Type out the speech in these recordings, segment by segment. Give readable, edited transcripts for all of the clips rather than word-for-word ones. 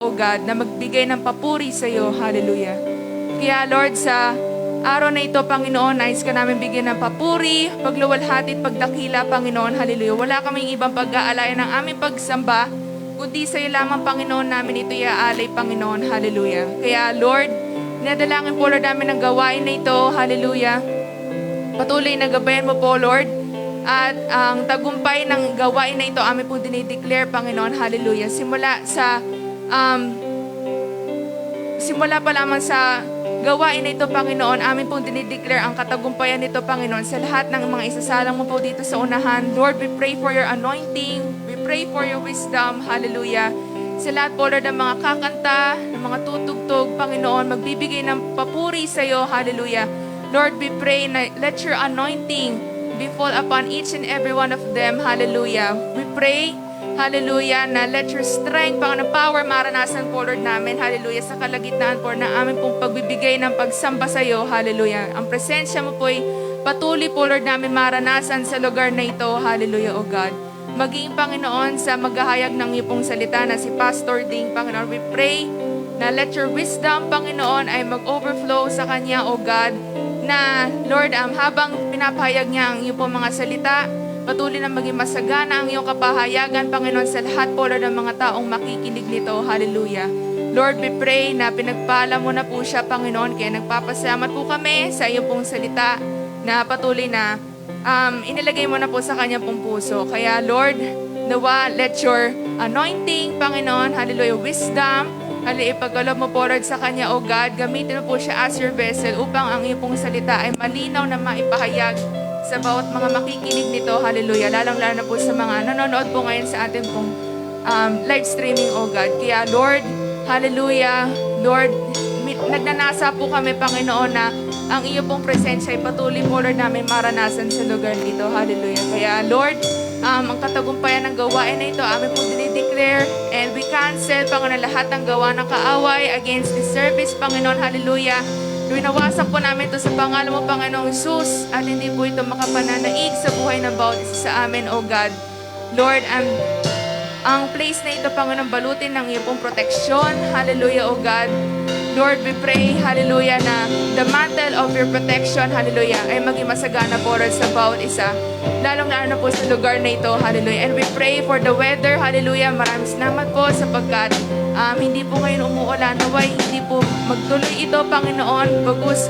O God, na magbigay ng papuri sa iyo. Hallelujah. Kaya Lord, sa araw na ito, Panginoon, nais ka namin bigyan ng papuri, pagluwalhati at pagdakila, Panginoon. Hallelujah. Wala kaming ibang pag-aalay ng aming pagsamba, kundi sa iyo lamang, Panginoon, namin ito iaalay, Panginoon. Hallelujah. Kaya Lord, nadalangin po Lord namin ang gawain na ito. Hallelujah. Patuloy na gabayan mo po, Lord. At ang tagumpay ng gawain na ito, amin po dinideclare, Panginoon. Hallelujah. Simula pa lamang sa gawain na ito, Panginoon, amin pong dinideclare ang katagumpayan nito, Panginoon, sa lahat ng mga isasalang mo po dito sa unahan. Lord, we pray for your anointing. We pray for your wisdom. Hallelujah. Sa lahat po, Lord, ng mga kakanta, ng mga tutugtog, Panginoon, magbibigay ng papuri sa iyo. Hallelujah. Lord, we pray na let your anointing be fall upon each and every one of them. Hallelujah. We pray, hallelujah, na let your strength, Panginoon, power maranasan po, Lord, namin. Hallelujah. Sa kalagitnaan po na amin pong pagbibigay ng pagsamba sa iyo. Hallelujah. Ang presensya mo po ay patuloy po, Lord, namin maranasan sa lugar na ito. Hallelujah, O God. Maging, Panginoon, sa maghahayag ng iyo pong salita na si Pastor Ding, Panginoon, we pray na let your wisdom, Panginoon, ay mag-overflow sa kanya, O God, na, Lord, habang pinapahayag niya ang iyo pong mga salita, patuloy na maging masagana ang iyong kapahayagan, Panginoon, sa lahat po, Lord, ng mga taong makikinig nito. Hallelujah. Lord, we pray na pinagpala mo na po siya, Panginoon, kaya nagpapasalamat po kami sa iyo pong salita na patuloy na inilagay mo na po sa kanyang pong puso. Kaya, Lord, nawa, let your anointing, Panginoon, hallelujah, wisdom, hallelujah, ipagkaloob mo po, Lord, sa kanya, O God, gamitin mo po siya as your vessel upang ang iyong pong salita ay malinaw na maipahayag sa bawat mga makikinig nito. Hallelujah. Lalang-lalo na po sa mga nanonood po ngayon sa ating pong live streaming, O God. Kaya, Lord, hallelujah, Lord, nagnanasa po kami, Panginoon, na ang iyo pong presensya ay patuloy po, Lord, namin maranasan sa lugar dito. Hallelujah. Kaya, Lord, ang katagumpayan ng gawain na ito, amin po dinideclare and we cancel, Panginoon, lahat ng gawa ng kaaway against this service, Panginoon. Hallelujah. Winawasak po namin ito sa pangalan mo, Panginoong Jesus, at hindi po ito makapananaig sa buhay ng bawat isa sa amin, O God. Lord, ang place na ito, Panginoon, balutin ng iyong pong proteksyon. Hallelujah, O God. Lord, we pray, hallelujah, na the mantle of your protection, hallelujah, ay maging masagana po, Lord, sa bawat isa. Lalong-lalo na po sa lugar na ito, hallelujah. And we pray for the weather, hallelujah. Maraming salamat po sapagkat hindi po ngayon umuulan. Naway, hindi po magtuloy ito, Panginoon. Bagus,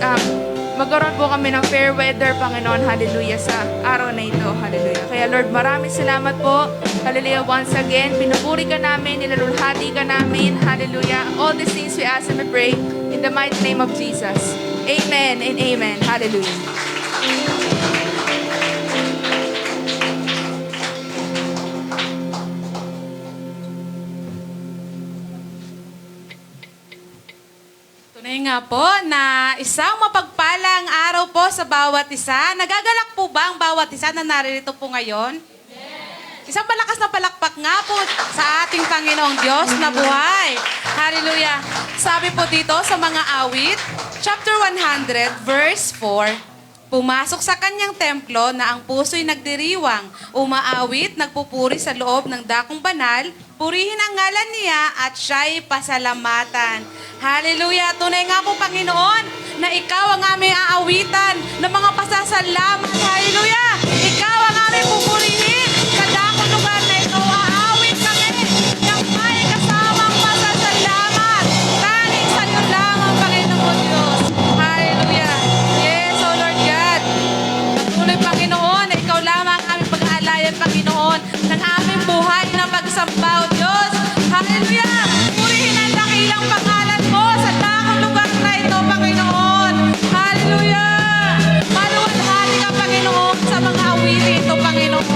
magkaroon po kami ng fair weather, Panginoon, hallelujah, sa araw na ito, hallelujah. Kaya, Lord, maraming salamat po. Hallelujah. Once again, pinupuri ka namin, nilalulhati ka namin. Hallelujah. All these things we ask and we pray in the mighty name of Jesus. Amen and amen. Hallelujah. Tunay nga po na isang mapagpalang araw po sa bawat isa. Nagagalak po ba ang bawat isa na naririto po ngayon? Isang malakas na palakpak nga po sa ating Panginoong Diyos na buhay. Hallelujah. Sabi po dito sa mga awit, chapter 100, verse 4, pumasok sa kanyang templo na ang puso'y nagdiriwang, umaawit, nagpupuri sa loob ng dakong banal, purihin ang ngalan niya at siya'y pasalamatan. Hallelujah. Tunay nga po, Panginoon, na ikaw ang aming aawitan ng mga pasasalamat. Hallelujah. Ikaw ang aming pupurihin. Sa dakong lugar na ito, aawit kami ng may kasamang pasasalamat. Tanging sa iyo lang ang Panginoon Diyos. Hallelujah. Yes, O Lord God. Patuloy, Panginoon, na ikaw lamang ang aming pag-aalayan, Panginoon, ng aming buhay na pagsamba, O Diyos. Hallelujah. Purihin ang dakilang pangalan mo sa dakong lugar na ito, Panginoon. Hallelujah. Maluwalhati ka, Panginoon, sa mga awitin ito, Panginoon.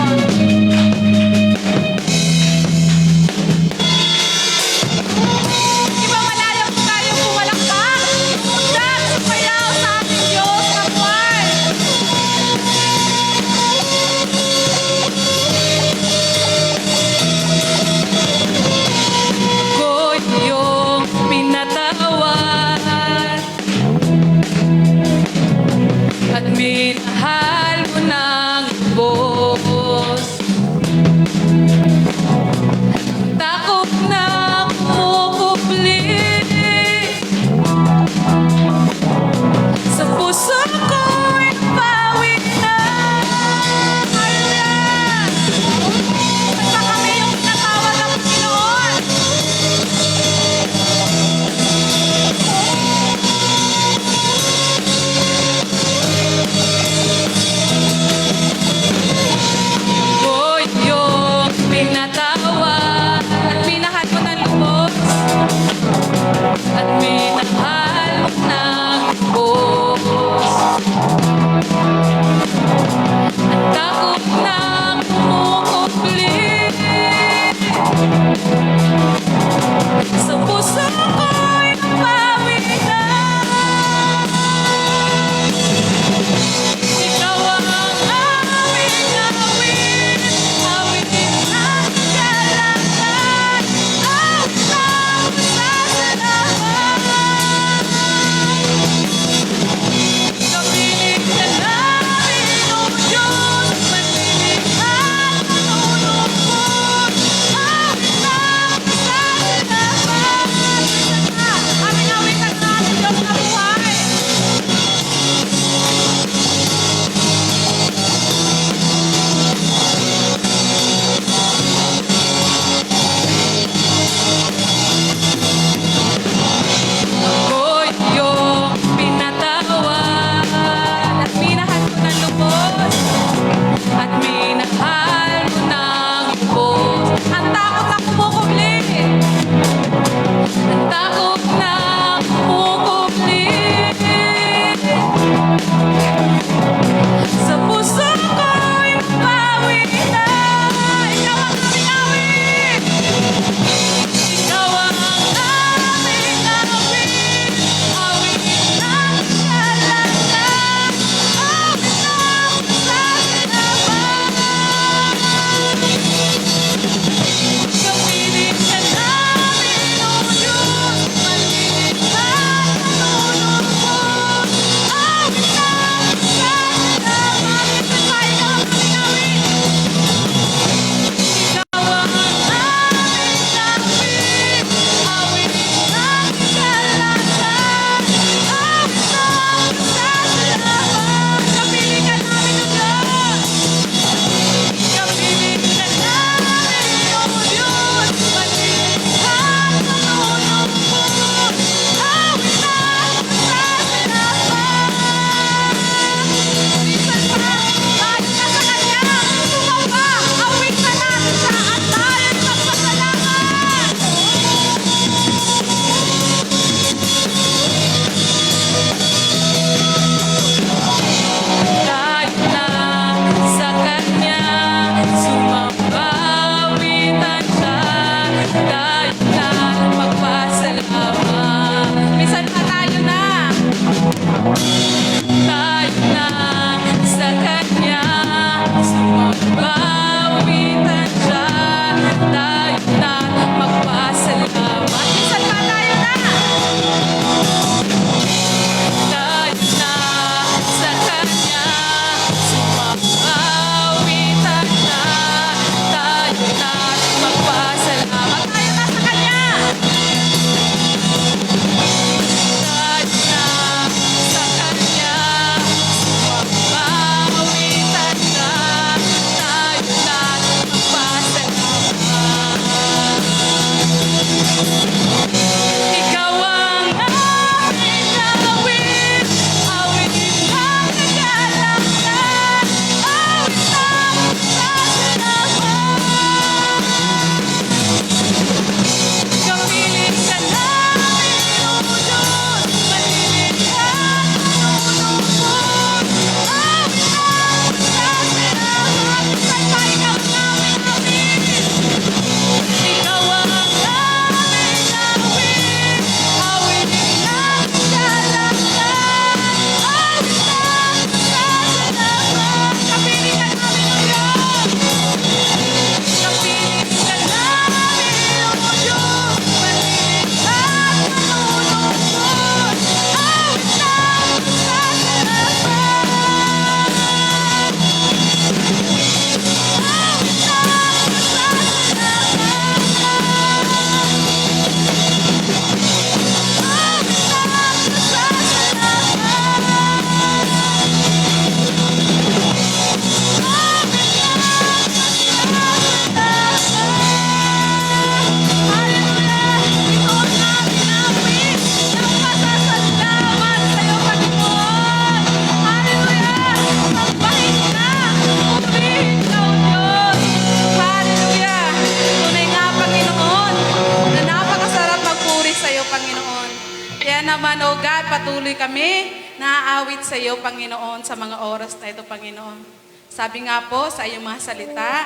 Kaya naman, O God, patuloy kami naaawit sa iyo, Panginoon, sa mga oras na ito, Panginoon. Sabi nga po sa iyong mga salita,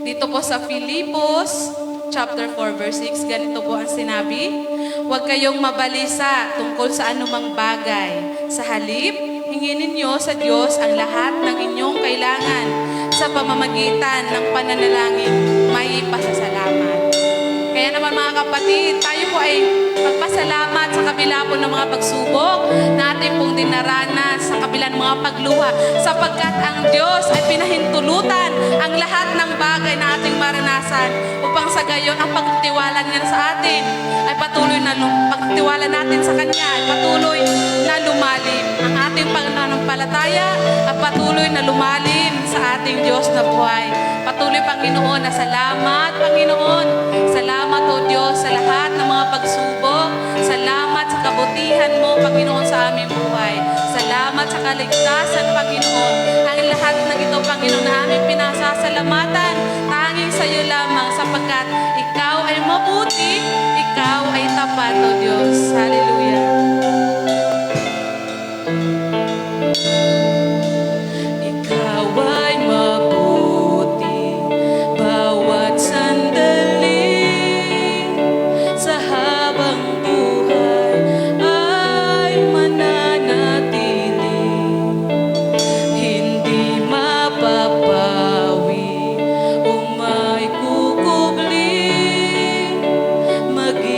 dito po sa Filipos, chapter 4, verse 6, ganito po ang sinabi, huwag kayong mabalisa tungkol sa anumang bagay. Sa halip, hinginin niyo sa Diyos ang lahat ng inyong kailangan sa pamamagitan ng pananalangin, may pasasalamat. Kaya naman mga kapatid, tayo po ay magpasalamat sa kabila po ng mga pagsubok na ating pong dinaranas, sa kabila ng mga pagluha, sapagkat ang Diyos ay pinahintulutan ang lahat ng bagay na ating maranasan upang sa gayon ang pagtitiwala niya sa atin ay patuloy na pagtitiwala natin sa Kanya ay patuloy na lumalim. Ang ating pananampalataya ay patuloy na lumalim sa ating Diyos na buhay. Patuloy, Panginoon, na salamat, Panginoon. Salamat, O Diyos, sa lahat ng mga pagsubok. Salamat sa kabutihan mo, Panginoon, sa aming buhay. Salamat sa kaligtasan, Panginoon. Ang lahat ng ito, Panginoon, na aming pinasasalamatan, tanging sa iyo lamang, sapagkat ikaw ay mabuti, ikaw ay tapat, O Diyos. Hallelujah. Ikaw ay mabuti, bawat sandali sa habang buhay ay mananatili, hindi mapapawi o may kukubli, maging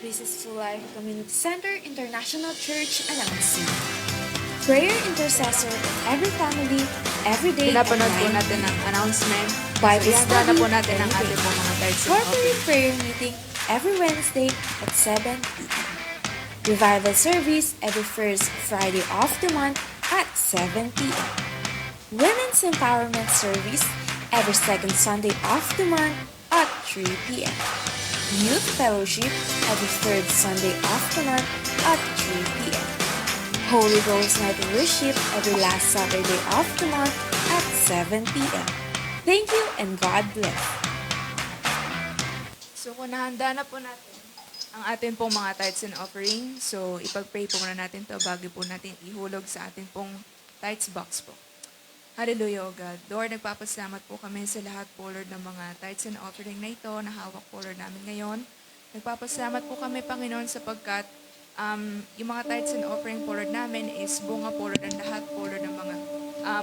This is Full Life Community Center International Church announcing prayer intercessor of every family, every day and Pinapanood po night. natin ang announcement. Bible Ihanda na study po natin ang every ating day. po mga tithes and Corporate offering. prayer meeting every Wednesday at 7 p.m. Revival service every first Friday of the month at 7 p.m. Women's Empowerment Service every second Sunday of the month at 3 p.m. Youth Fellowship every third Sunday of the month at 3 p.m. Holy Ghost Night Worship every last Saturday of the month at 7 p.m. Thank you and God bless. So kung nahanda na po natin ang ating pong mga tithes and offering, so ipag-pray po muna natin to bago po natin ihulog sa ating pong tithes box po. Hallelujah, O God. Lord, nagpapasalamat po kami sa lahat po, Lord, ng mga tithes and offering na ito na hawak po, Lord, namin ngayon. Nagpapasalamat po kami, Panginoon, sapagkat yung mga tithes and offering po, Lord, namin is bunga po, Lord, ng lahat po, Lord, ng mga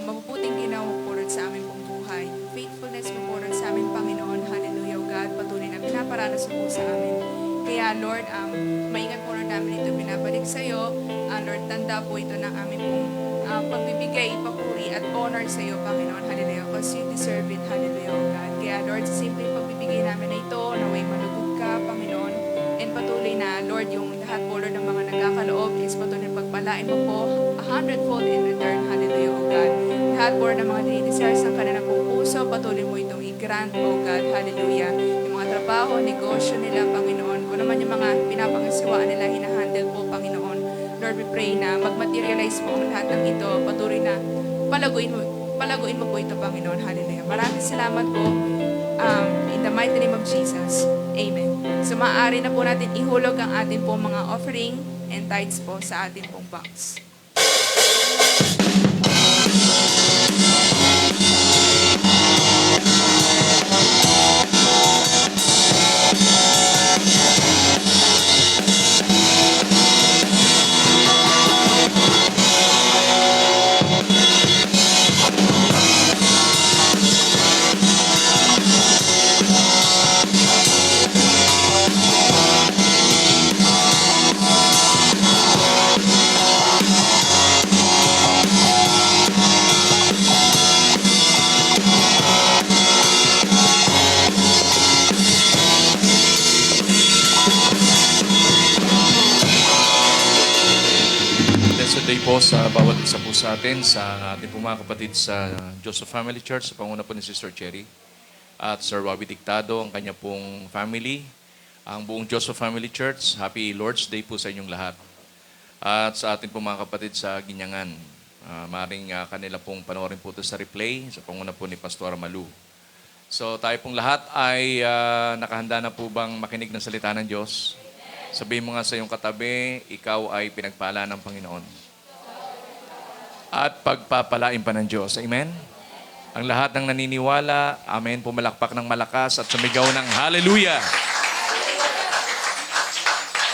mabubuting ginawa po, Lord, sa aming pong buhay. Faithfulness mo po, Lord, sa aming Panginoon. Hallelujah, O God. Patuloy na pinaparanas mo po sa amin. Kaya, Lord, maingat po, Lord, namin ito binabalik sa iyo. Lord, tanda po ito ng aming pong pagbibigay, papuri at honor sa iyo, Panginoon. Hallelujah. Because you deserve it. Hallelujah, O God. Kaya, Lord, sa simple pagbibigay namin na ito, naway malugod ka, Panginoon. And patuloy na, Lord, yung lahat po, Lord, ng mga nagkakaloob is patuloy na pagpalain mo po 100-fold in return. Hallelujah, O God. Lahat po ng mga dinidesires ng kanilang pong puso, patuloy mo itong i-grant, O God. Hallelujah. Yung mga trabaho, negosyo nila, Panginoon. Kung naman yung mga pinapangasiwaan nila, hinahandle po, Panginoon. Lord, we pray na mag-materialize po ang lahat ng ito. Patuloy na palaguin mo po ito, Panginoon. Hallelujah. Maraming salamat po. In the mighty name of Jesus. Amen. So, maaari na po natin ihulog ang ating po mga offering and tithes po sa ating pong box. Blessed day po sa bawat isa po sa atin, sa ating po mga kapatid sa Joseph Family Church, sa panguna po ni Sister Cherry at Sir Bobby Dictado, ang kanya pong family, ang buong Joseph Family Church. Happy Lord's Day po sa inyong lahat. At sa ating po mga kapatid sa Ginyangan, maaaring kanila pong panoorin po ito sa replay, sa panguna po ni Pastor Malu. So tayo pong lahat ay nakahanda na po bang makinig ng salita ng Diyos? Sabihin mo nga sa iyong katabi, ikaw ay pinagpala ng Panginoon. At pagpapalain pa ng Diyos. Amen? Ang lahat ng naniniwala, amen, pumalakpak ng malakas at sumigaw ng hallelujah.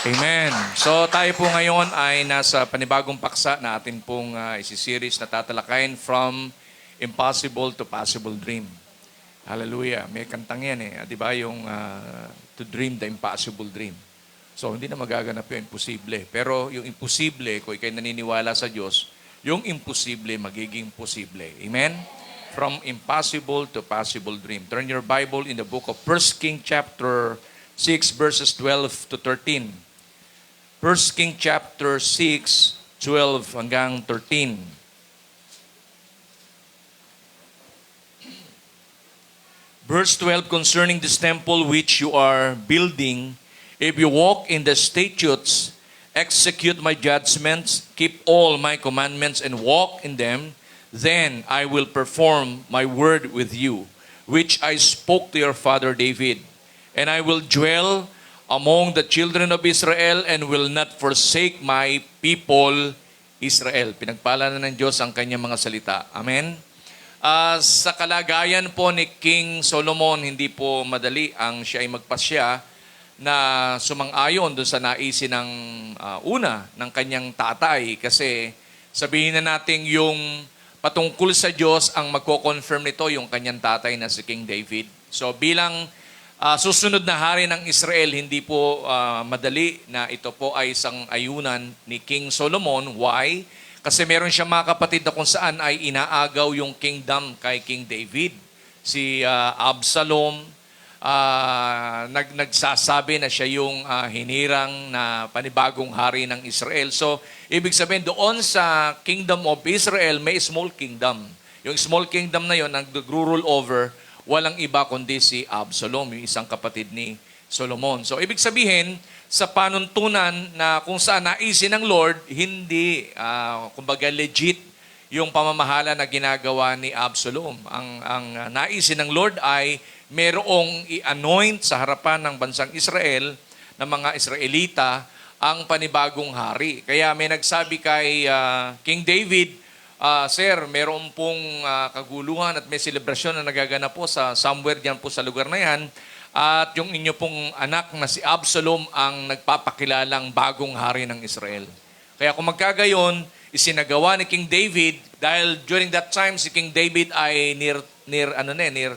Amen. So tayo po ngayon ay nasa panibagong paksa na atin pong isisiris na tatalakayin from impossible to possible dream. Hallelujah. May kantang yan eh. Di ba yung to dream the impossible dream. So, hindi na magaganap yung imposible. Pero yung imposible, kung ikay naniniwala sa Diyos, yung imposible magiging posible. Amen? From impossible to possible dream. Turn your Bible in the book of 1 King chapter 6, verses 12 to 13. 1 King chapter 6, 12 hanggang 13. Verse 12, concerning this temple which you are building, if you walk in the statutes, execute my judgments, keep all my commandments, and walk in them, then I will perform my word with you, which I spoke to your father David. And I will dwell among the children of Israel and will not forsake my people Israel. Pinagpala na ng Diyos ang kanyang mga salita. Amen? Sa kalagayan po ni King Solomon, hindi po madali ang siya ay magpasya na sumang-ayon doon sa naisin ng una ng kanyang tatay. Kasi sabihin na natin yung patungkol sa Diyos ang magko-confirm nito yung kanyang tatay na si King David. So bilang susunod na hari ng Israel, hindi po madali na ito po ay isang ayunan ni King Solomon. Why? Kasi meron siya mga kapatid na kung saan ay inaagaw yung kingdom kay King David. Si Absalom, nagsasabi na siya yung hinirang na panibagong hari ng Israel. So, ibig sabihin, doon sa kingdom of Israel, may small kingdom. Yung small kingdom na yon, nag-rule over, walang iba kundi si Absalom, yung isang kapatid ni Solomon. So, ibig sabihin, sa panuntunan na kung saan naisin ng Lord, hindi, kumbaga legit yung pamamahala na ginagawa ni Absalom. Ang naisin ng Lord ay merong i-anoint sa harapan ng bansang Israel, ng mga Israelita, ang panibagong hari. Kaya may nagsabi kay King David, Sir, meron pong kaguluhan at may selebrasyon na nagaganap po sa somewhere dyan po sa lugar na yan. At yung inyo pong anak na si Absalom ang nagpapakilalang bagong hari ng Israel. Kaya kung magkagayon, isinagawa ni King David, dahil during that time si King David ay near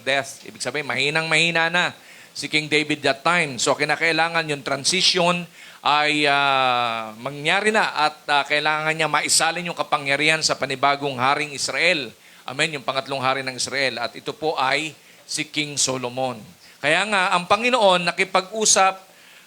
death. Ibig sabihin, mahina na si King David that time. So kinakailangan yung transition ay mangyari na at kailangan niya maisalin yung kapangyarihan sa panibagong haring Israel. Amen, yung pangatlong hari ng Israel. At ito po ay si King Solomon. Kaya nga, ang Panginoon nakipag-usap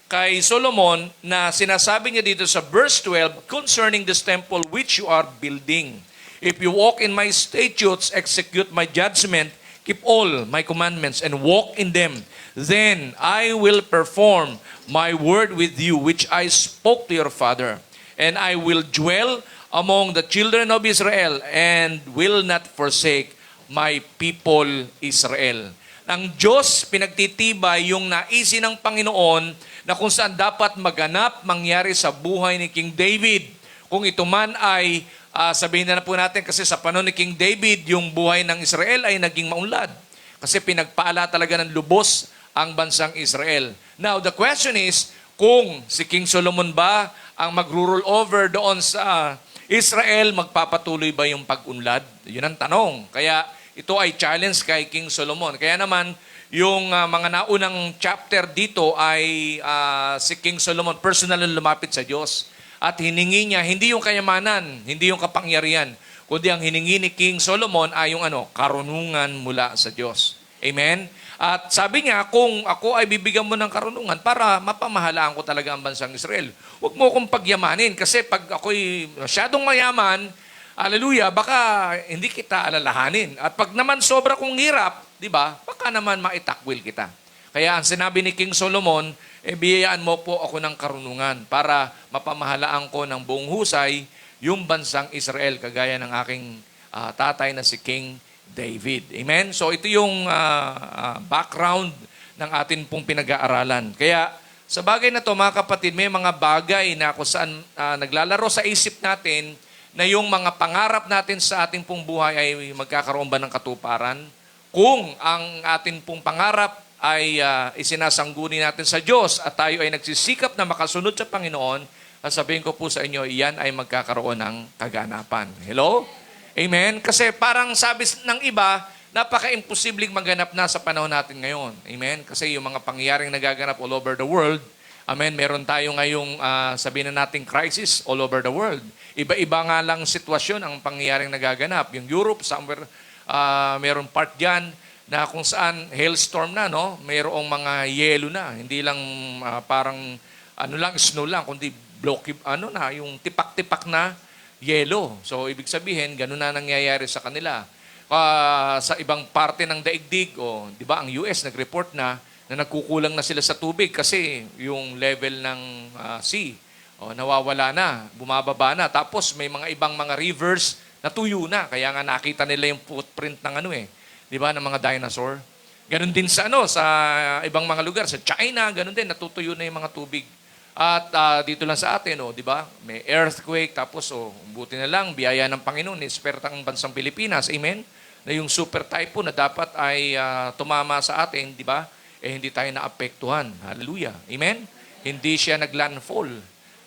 kay Solomon na sinasabi niya dito sa verse 12, concerning this temple which you are building. If you walk in my statutes, execute my judgment, keep all my commandments, and walk in them, then I will perform my word with you, which I spoke to your father. And I will dwell among the children of Israel, and will not forsake my people Israel. Ang Diyos pinagtitibay yung naisin ng Panginoon na kung saan dapat maganap, mangyari sa buhay ni King David. Kung ito man ay sabihin na po natin, kasi sa panahon ni King David, yung buhay ng Israel ay naging maunlad. Kasi pinagpaala talaga ng lubos ang bansang Israel. Now, the question is, kung si King Solomon ba ang mag-rule over doon sa Israel, magpapatuloy ba yung pag-unlad? Yun ang tanong. Kaya ito ay challenge kay King Solomon. Kaya naman, yung mga naunang chapter dito ay si King Solomon personally lumapit sa Diyos. At hiningi niya, hindi yung kayamanan, hindi yung kapangyarihan, kundi ang hiningi ni King Solomon ay yung karunungan mula sa Diyos. Amen? At sabi niya, kung ako ay bibigyan mo ng karunungan para mapamahalaan ko talaga ang bansang Israel, huwag mo akong pagyamanin kasi pag ako'y masyadong mayaman, hallelujah, baka hindi kita alalahanin. At pag naman sobra kong hirap, di ba, baka naman maitakwil kita. Kaya ang sinabi ni King Solomon, biyayaan mo po ako ng karunungan para mapamahalaan ko ng buong husay yung bansang Israel, kagaya ng aking tatay na si King David. Amen? So ito yung background ng atin pong pinag-aaralan. Kaya sa bagay na to, mga kapatid, may mga bagay na kung saan naglalaro sa isip natin na yung mga pangarap natin sa ating pong buhay ay magkakaroon ba ng katuparan? Kung ang ating pong pangarap ay isinasangguni natin sa Diyos at tayo ay nagsisikap na makasunod sa Panginoon, sasabihin ko po sa inyo, iyan ay magkakaroon ng kaganapan. Hello? Amen? Kasi parang sabi ng iba, napaka-imposibleng maganap na sa panahon natin ngayon. Amen? Kasi yung mga pangyayaring nagaganap all over the world, amen, meron tayo ngayong sabihin na natin crisis all over the world. Iba-iba nga lang sitwasyon ang pangyayaring nagaganap. Yung Europe, somewhere, meron part dyan na kung saan hailstorm na, no? Mayroong mga yelo na. Hindi lang parang snow lang, kundi blocky, yung tipak-tipak na yelo. So, ibig sabihin, ganun na nangyayari sa kanila. Sa ibang parte ng daigdig, di ba, ang US nag-report na nagkukulang na sila sa tubig kasi yung level ng sea, nawawala na, bumababa na. Tapos, may mga ibang mga rivers na tuyo na. Kaya nga nakita nila yung footprint ng di ba, ng mga dinosaur. Ganun din sa sa ibang mga lugar, sa China, ganun din, natutuyo na yung mga tubig. At dito lang sa atin, di ba, may earthquake, tapos buti na lang, biyaya ng Panginoon, esperta ang bansang Pilipinas, amen, na yung super typhoon na dapat ay tumama sa atin, di ba, hindi tayo naapektuhan. Hallelujah. Amen? Hindi siya naglandfall.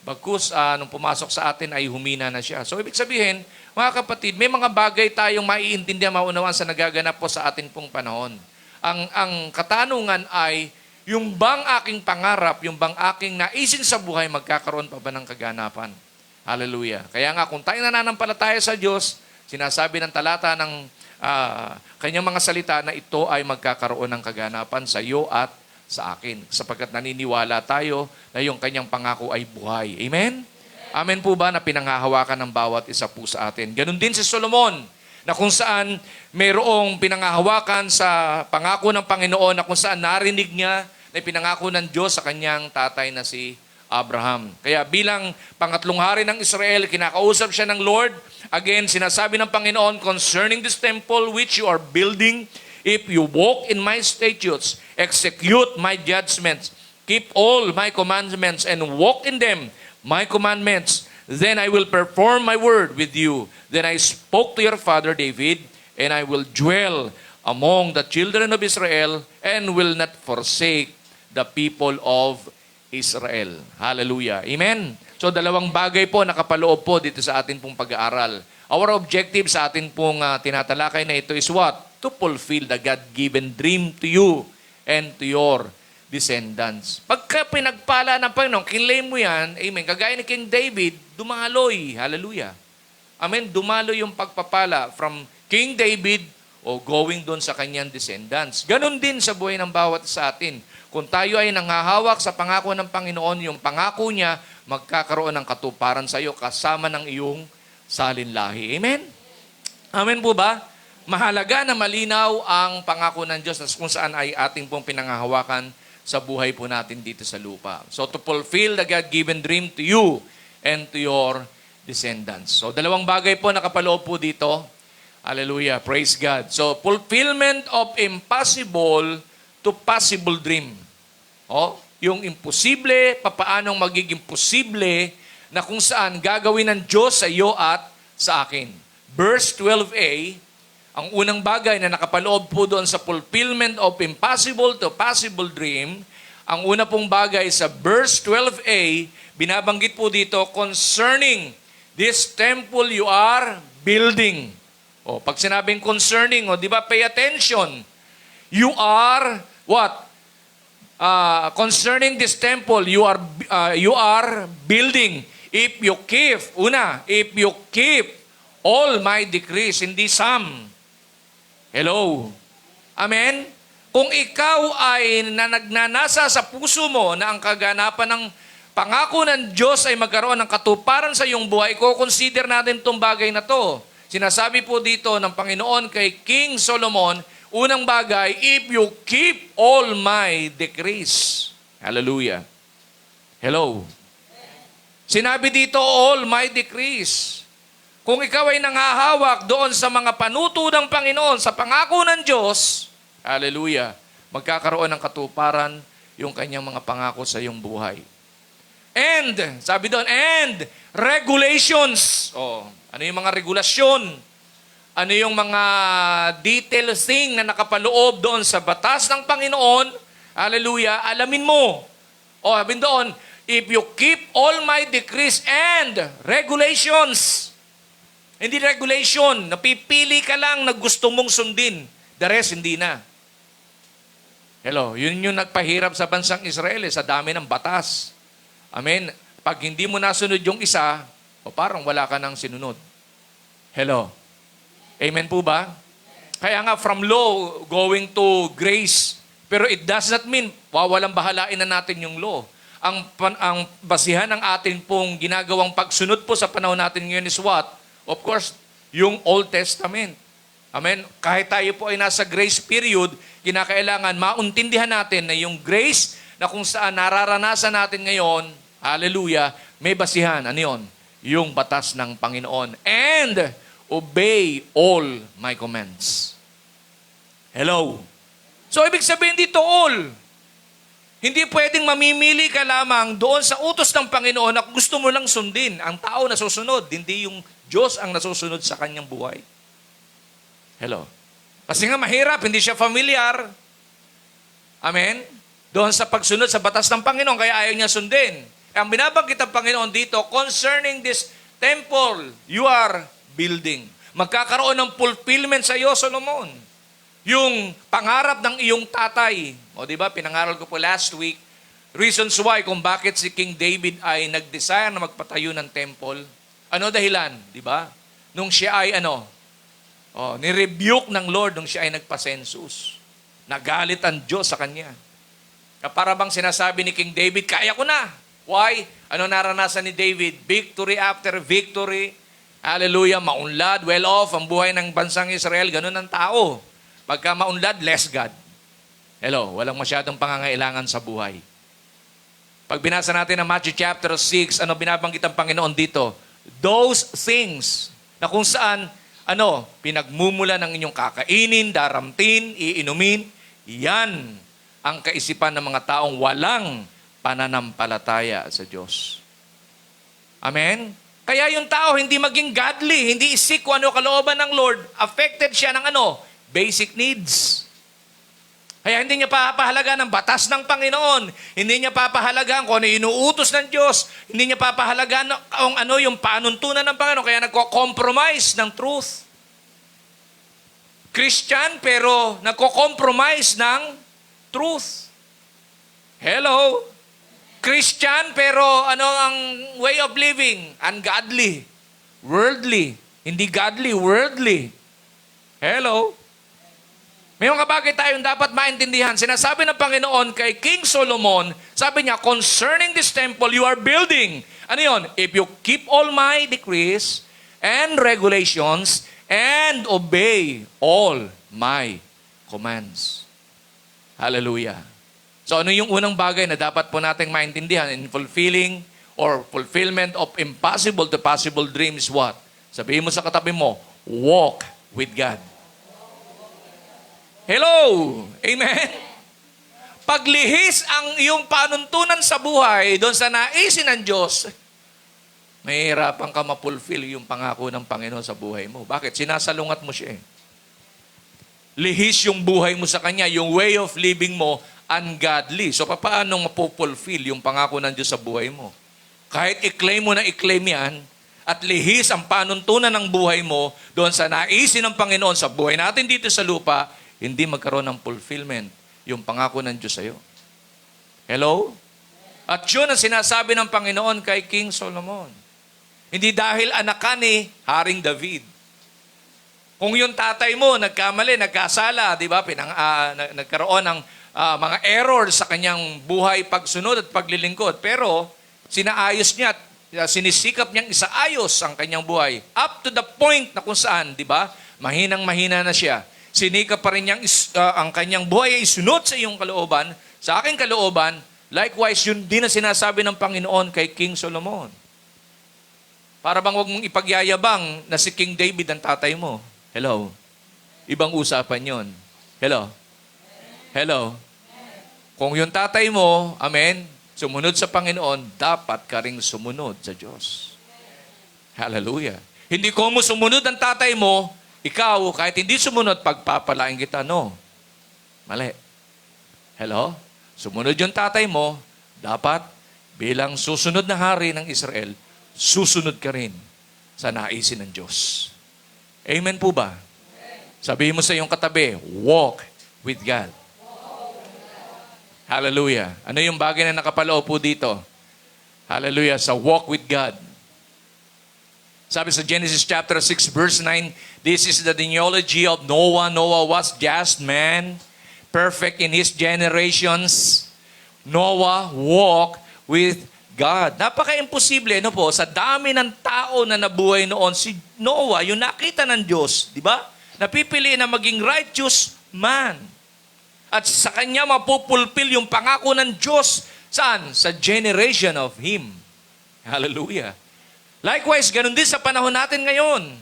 Bagkus, nung pumasok sa atin ay humina na siya. So, ibig sabihin, mga kapatid, may mga bagay tayong maiintindihan, maunawan sa nagaganap po sa atin pong panahon. Ang katanungan ay, yung bang aking pangarap, yung bang aking naisin sa buhay, magkakaroon pa ba ng kaganapan? Hallelujah. Kaya nga, kung tayo nananampalataya sa Diyos, sinasabi ng talata ng kanyang mga salita na ito ay magkakaroon ng kaganapan sa iyo at sa akin. Sapagkat naniniwala tayo na yung kanyang pangako ay buhay. Amen? Amen po ba na pinanghahawakan ng bawat isa po sa atin? Ganon din si Solomon, na kung saan mayroong pinanghahawakan sa pangako ng Panginoon, na kung saan narinig niya na pinangako ng Diyos sa kanyang tatay na si Abraham. Kaya bilang pangatlong hari ng Israel, kinakausap siya ng Lord. Again, sinasabi ng Panginoon, concerning this temple which you are building, if you walk in my statutes, execute my judgments, keep all my commandments, and walk in them, my commandments, then I will perform my word with you. Then I spoke to your father David, and I will dwell among the children of Israel, and will not forsake the people of Israel. Hallelujah. Amen. So dalawang bagay po nakapaloob po dito sa atin pong pag-aaral. Our objective sa atin pong tinatalakay na ito is what? To fulfill the God-given dream to you and to your descendants. Pagka pinagpala ng Panginoon, kinlay mo yan, amen, kagaya ni King David, dumaloy. Hallelujah. Amen. Dumaloy yung pagpapala from King David o going doon sa kanyang descendants. Ganon din sa buhay ng bawat sa atin. Kung tayo ay nanghahawak sa pangako ng Panginoon, yung pangako niya, magkakaroon ng katuparan sa iyo kasama ng iyong salinlahi. Amen? Amen po ba? Mahalaga na malinaw ang pangako ng Diyos na kung saan ay ating pong pinanghahawakan sa buhay po natin dito sa lupa. So to fulfill the God-given dream to you and to your descendants. So dalawang bagay po nakapaloob po dito. Hallelujah. Praise God. So fulfillment of impossible to possible dream. Yung imposible, papaanong magiging posible na kung saan gagawin ng Diyos sa iyo at sa akin. Verse 12a, ang unang bagay na nakapaloob po doon sa fulfillment of impossible to possible dream, ang una pong bagay sa verse 12a, binabanggit po dito concerning this temple you are building. Pag sinabing concerning, di ba, pay attention. You are what? Concerning this temple, you are building. If you keep all my decrees, hindi some. Hello. Amen? Kung ikaw ay nagnanasa sa puso mo na ang kaganapan ng pangako ng Diyos ay magkaroon ng katuparan sa iyong buhay, consider natin itong bagay na to. Sinasabi po dito ng Panginoon kay King Solomon, unang bagay, if you keep all my decrees. Hallelujah. Hello. Sinabi dito, all my decrees. Kung ikaw ay nanghahawak doon sa mga panuto ng Panginoon, sa pangako ng Diyos, hallelujah, magkakaroon ng katuparan yung kanyang mga pangako sa iyong buhay. And, sabi doon, and regulations. Ano yung mga regulasyon? Ano yung mga detail thing na nakapaloob doon sa batas ng Panginoon? Hallelujah, alamin mo. Sabi doon, if you keep all my decrees and regulations. Hindi regulation, napipili ka lang na gusto mong sundin. The rest, hindi na. Hello, yun yung nagpahirap sa bansang Israel, sa dami ng batas. Amen. Pag hindi mo nasunod yung isa, parang wala ka nang sinunod. Hello. Amen po ba? Kaya nga, from law, going to grace. Pero it does not mean, wawalang bahalain na natin yung law. Ang basihan ng atin pong ginagawang pagsunod po sa panahon natin ngayon is what? Of course, yung Old Testament. Amen? Kahit tayo po ay nasa grace period, kinakailangan mauntindihan natin na yung grace na kung saan nararanasan natin ngayon, hallelujah, may basihan. Ano yun? Yung batas ng Panginoon. And obey all my commands. Hello? So, ibig sabihin dito, all. Hindi pwedeng mamimili ka lamang doon sa utos ng Panginoon na gusto mo lang sundin. Ang tao na susunod, hindi yung Diyos ang nasusunod sa kanyang buhay. Hello? Kasi nga mahirap, hindi siya familiar. Amen? Doon sa pagsunod sa batas ng Panginoon, kaya ayaw niya sundin. Ang binabanggit ng Panginoon dito, concerning this temple you are building. Magkakaroon ng fulfillment sa iyo, Solomon. Yung pangarap ng iyong tatay. O di ba, pinangaral ko po last week, reasons why kung bakit si King David ay nag-desire na magpatayo ng temple. Ano dahilan, di ba? Nung siya ay nirebuke ng Lord nung siya ay nagpa-census. Nagalit ang Diyos sa kanya. Para bang sinasabi ni King David, kaya ko na. Why? Ano naranasan ni David? Victory after victory. Hallelujah, maunlad, well off ang buhay ng bansang Israel. Ganun ang tao. Pagka maunlad, less God. Hello, walang masyadong pangangailangan sa buhay. Pag binasa natin ang Matthew chapter 6, ano binabanggit ang Panginoon dito? Those things na kung saan, pinagmumula ng inyong kakainin, daramtin, iinumin, yan ang kaisipan ng mga taong walang pananampalataya sa Diyos. Amen? Kaya yung tao hindi maging godly, hindi isik kung ano kalooban ng Lord, affected siya ng basic needs. Kaya hindi niya papahalaga ng batas ng Panginoon. Hindi niya papahalaga kung ano inuutos ng Diyos. Hindi niya papahalaga kung ano yung panuntunan ng Panginoon. Kaya nagko-compromise ng truth. Christian pero nagko-compromise ng truth. Hello? Christian pero ano ang way of living? Ungodly. Worldly. Hindi godly, worldly. Hello? May mga bagay tayong dapat maintindihan. Sinasabi ng Panginoon kay King Solomon, sabi niya, concerning this temple you are building. Ano yun? If you keep all my decrees and regulations and obey all my commands. Hallelujah. So ano yung unang bagay na dapat po nating maintindihan in fulfilling or fulfillment of impossible to possible dreams? What? Sabihin mo sa katabi mo, walk with God. Hello! Amen? Paglihis ang iyong panuntunan sa buhay doon sa naisin ng Diyos, mahihirapan ka mapulfill yung pangako ng Panginoon sa buhay mo. Bakit? Sinasalungat mo siya eh. Lihis yung buhay mo sa Kanya, yung way of living mo, ungodly. So, paano mapupulfill yung pangako ng Diyos sa buhay mo? Kahit i-claim mo na i-claim yan, at lihis ang panuntunan ng buhay mo doon sa naisin ng Panginoon sa buhay natin dito sa lupa, hindi magkaroon ng fulfillment yung pangako ng Diyos sa'yo. Hello? At yun ang sinasabi ng Panginoon kay King Solomon. Hindi dahil anak ka ni Haring David. Kung yung tatay mo nagkamali, nagkasala, di ba? Nagkaroon ng mga error sa kanyang buhay pagsunod at paglilingkod. Pero sinaayos niya at sinisikap niyang isaayos ang kanyang buhay. Up to the point na kung saan, di ba? Mahinang-mahina na siya. Sinikap pa rin niyang ang kanyang buhay ay sunod sa iyong kalooban, sa aking kalooban. Likewise, yun din ang sinasabi ng Panginoon kay King Solomon. Para bang huwag mong ipagyayabang na si King David ang tatay mo. Hello? Ibang usapan yon. Hello? Hello? Kung yung tatay mo, amen, sumunod sa Panginoon, dapat ka ring sumunod sa Diyos. Hallelujah. Hindi ko mo sumunod ang tatay mo, ikaw, kahit hindi sumunod, pagpapalain kita. No. Mali. Hello? Sumunod yung tatay mo, dapat bilang susunod na hari ng Israel, susunod ka rin sa naisin ng Diyos. Amen po ba? Sabihin mo sa iyong katabi, walk with God. Hallelujah. Ano yung bagay na nakapaloob po dito? Hallelujah. Sa walk with God. Sabi sa Genesis chapter 6 verse 9, this is the genealogy of Noah. Noah was just man, perfect in his generations. Noah walked with God. Napaka-imposible, sa dami ng tao na nabuhay noon, si Noah, yung nakita ng Diyos, di ba? Napipili na maging righteous man. At sa kanya mapupulpil yung pangako ng Diyos. Saan? Sa generation of him. Hallelujah. Likewise, ganun din sa panahon natin ngayon.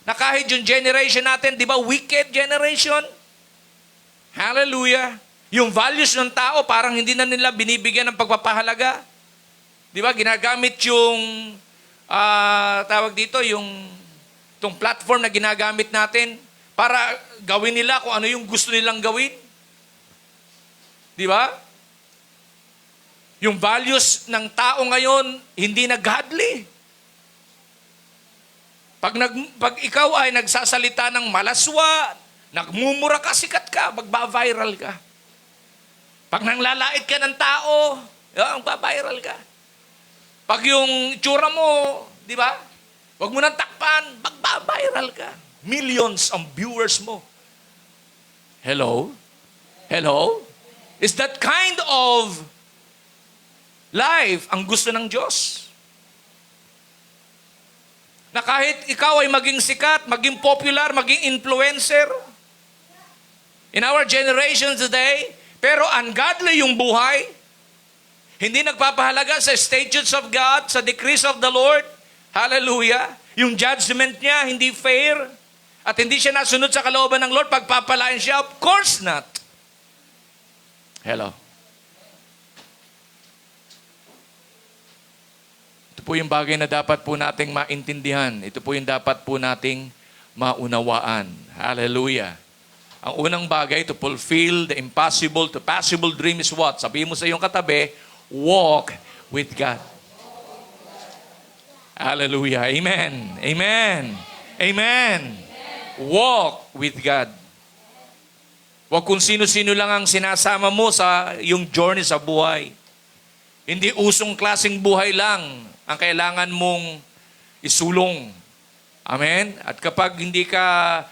Na kahit yung generation natin, di ba, wicked generation? Hallelujah. Yung values ng tao, parang hindi na nila binibigyan ng pagpapahalaga. Di ba, ginagamit yung, tawag dito, itong platform na ginagamit natin para gawin nila kung ano yung gusto nilang gawin. Di ba? Yung values ng tao ngayon, hindi na godly. Pag ikaw ay nagsasalita ng malaswa, Nagmumura ka, sikat ka, magba-viral ka. Pag nanglalait ka ng tao, magba-viral ka. Pag yung itsura mo, di ba? Huwag mo nang takpan, magba-viral ka. Millions ang viewers mo. Hello? Hello? Is that kind of life ang gusto ng Diyos? Na kahit ikaw ay maging sikat, maging popular, maging influencer, in our generation today, pero ungodly yung buhay, hindi nagpapahalaga sa statutes of God, sa decrees of the Lord, hallelujah, yung judgment niya, hindi fair, at hindi siya nasunod sa kalooban ng Lord, pagpapalain siya, of course not. Hello. Ito po yung bagay na dapat po nating maintindihan. Ito po yung dapat po nating maunawaan. Hallelujah. Ang unang bagay to fulfill the impossible to possible dream is what? Sabihin mo sa iyong katabi, walk with God. Hallelujah. Amen. Amen. Amen. Walk with God. Huwag kung sino-sino lang ang sinasama mo sa yung journey sa buhay. Hindi usong klaseng buhay lang ang kailangan mong isulong. Amen? At kapag hindi ka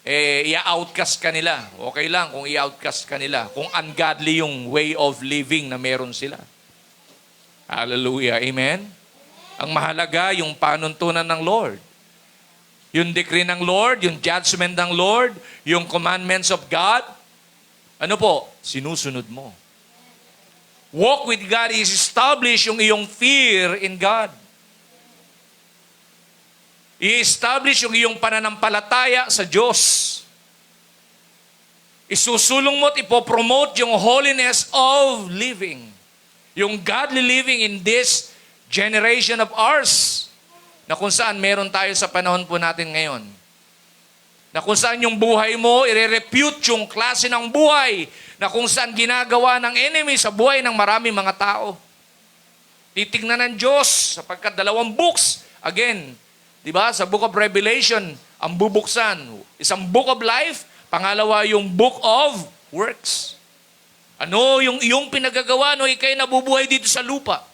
i-outcast ka nila. Okay lang kung i-outcast ka nila. Kung ungodly yung way of living na meron sila. Hallelujah. Amen? Ang mahalaga yung panuntunan ng Lord. Yung decree ng Lord, yung judgment ng Lord, yung commandments of God, ano po? Sinusunod mo. Walk with God is establish yung iyong fear in God. I-establish yung iyong pananampalataya sa Diyos. Isusulong mo at ipopromote yung holiness of living. Yung godly living in this generation of ours. Na kung saan meron tayo sa panahon po natin ngayon. Na kung saan yung buhay mo, i-refute yung klase ng buhay na kung saan ginagawa ng enemy sa buhay ng maraming mga tao. Titignan ng Diyos sapagkat 2 books, again, di ba, sa Book of Revelation, ang bubuksan. Isang book of life, pangalawa yung book of works. Ano yung iyong pinagagawa no ikay nabubuhay dito sa lupa?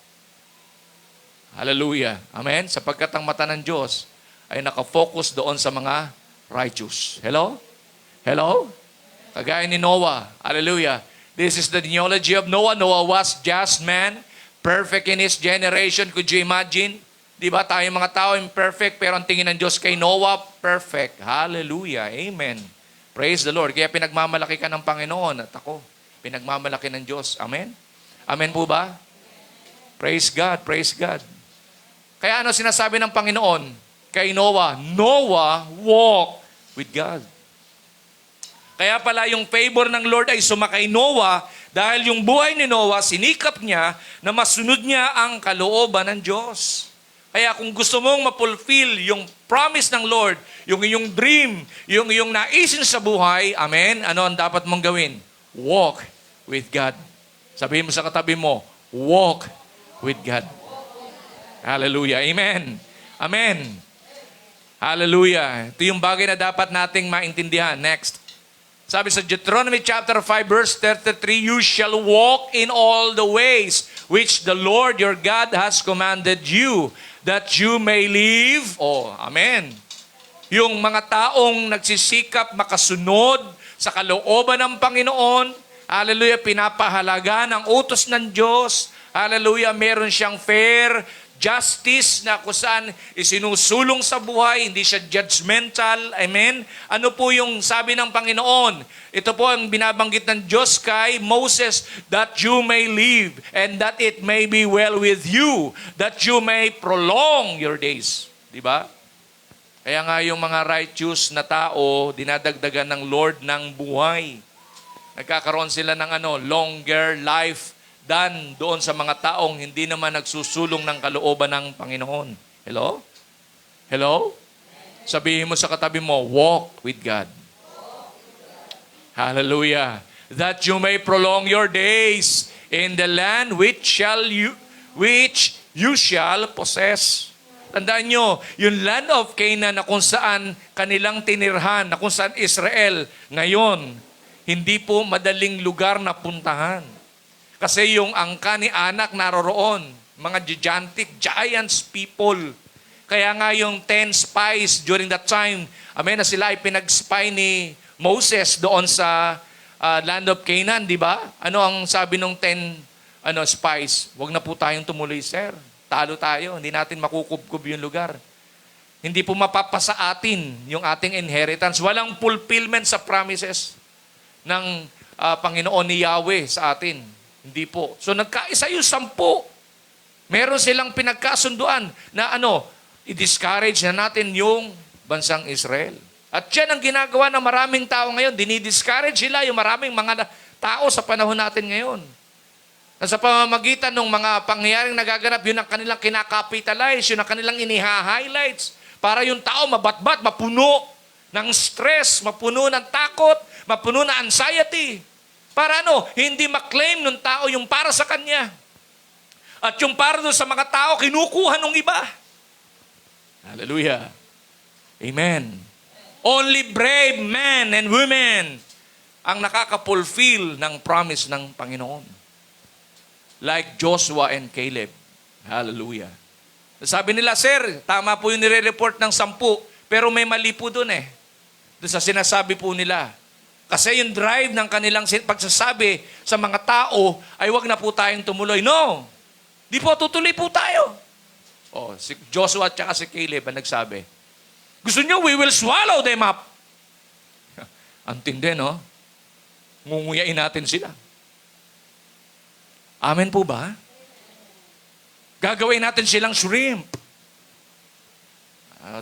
Hallelujah. Amen? Sapagkat ang mata ng Diyos ay nakafocus doon sa mga righteous. Hello? Hello? Kagaya ni Noah. Hallelujah. This is the genealogy of Noah. Noah was just man, perfect in his generation. Could you imagine? Di ba tayo mga tao imperfect, pero ang tingin ng Diyos kay Noah, perfect. Hallelujah. Amen. Praise the Lord. Kaya pinagmamalaki ka ng Panginoon at ako. Pinagmamalaki ng Diyos. Amen? Amen po ba? Praise God. Praise God. Kaya ano sinasabi ng Panginoon kay Noah? Noah, walk with God. Kaya pala yung favor ng Lord ay sumakay Noah dahil yung buhay ni Noah, sinikap niya na masunod niya ang kalooban ng Diyos. Kaya kung gusto mong ma-fulfill yung promise ng Lord, yung iyong dream, yung iyong naisin sa buhay, amen, ano ang dapat mong gawin? Walk with God. Sabihin mo sa katabi mo, walk with God. Hallelujah. Amen. Amen. Hallelujah. Ito yung bagay na dapat nating maintindihan. Next. Sabi sa Deuteronomy chapter 5 verse 33, you shall walk in all the ways which the Lord your God has commanded you, that you may live. Oh, amen. Yung mga taong nagsisikap makasunod sa kalooban ng Panginoon, hallelujah, pinapahalaga ng utos ng Diyos, hallelujah, meron siyang fair justice na kung saan isinusulong sa buhay, hindi siya judgmental. Amen? Ano po yung sabi ng Panginoon? Ito po ang binabanggit ng Diyos kay Moses, that you may live and that it may be well with you, that you may prolong your days. Diba? Kaya nga yung mga righteous na tao, dinadagdagan ng Lord ng buhay. Nagkakaroon sila ng longer life than doon sa mga taong hindi naman nagsusulong ng kalooban ng Panginoon. Hello? Hello? Sabihin mo sa katabi mo, walk with God. Hallelujah. That you may prolong your days in the land which you shall possess. Tandaan nyo, yung land of Canaan na kung saan kanilang tinirhan, na kung saan Israel, ngayon, hindi po madaling lugar na puntahan. Kasi yung angka ni Anak naroroon, mga giants people. Kaya nga yung 10 spies during that time, amen, na sila ay pinag-spy ni Moses doon sa land of Canaan, di ba? Ano ang sabi ng 10 spies? Huwag na po tayong tumuloy, sir. Talo tayo, hindi natin makukubkob yung lugar. Hindi po mapapasa atin yung ating inheritance. Walang fulfillment sa promises ng Panginoon ni Yahweh sa atin. Hindi po. So nagkaisa yung 10. Meron silang pinagkasunduan na i-discourage na natin yung bansang Israel. At yan ang ginagawa ng maraming tao ngayon. Dinidiscourage sila yung maraming mga tao sa panahon natin ngayon. Na sa pamamagitan ng mga pangyayaring nagaganap, yun ang kanilang kinakapitalize, yun ang kanilang iniha-highlights para yung tao mabatbat, mapuno ng stress, mapuno ng takot, mapuno ng anxiety. Para hindi maklaim ng tao yung para sa kanya. At yung para doon sa mga tao, kinukuha ng iba. Hallelujah. Amen. Only brave men and women ang nakaka-fulfill ng promise ng Panginoon. Like Joshua and Caleb. Hallelujah. Sabi nila, sir, tama po yung nire-report ng 10, pero may mali po dun eh. Doon sa sinasabi po nila. Kasi yung drive ng kanilang pagsasabi sa mga tao ay wag na po tayong tumuloy. No! Di po, tutuloy po tayo. Si Joshua at saka si Caleb ang nagsabi, gusto nyo, we will swallow them up. Antindi, no? Ngunguyain natin sila. Amen po ba? Gagawin natin silang shrimp.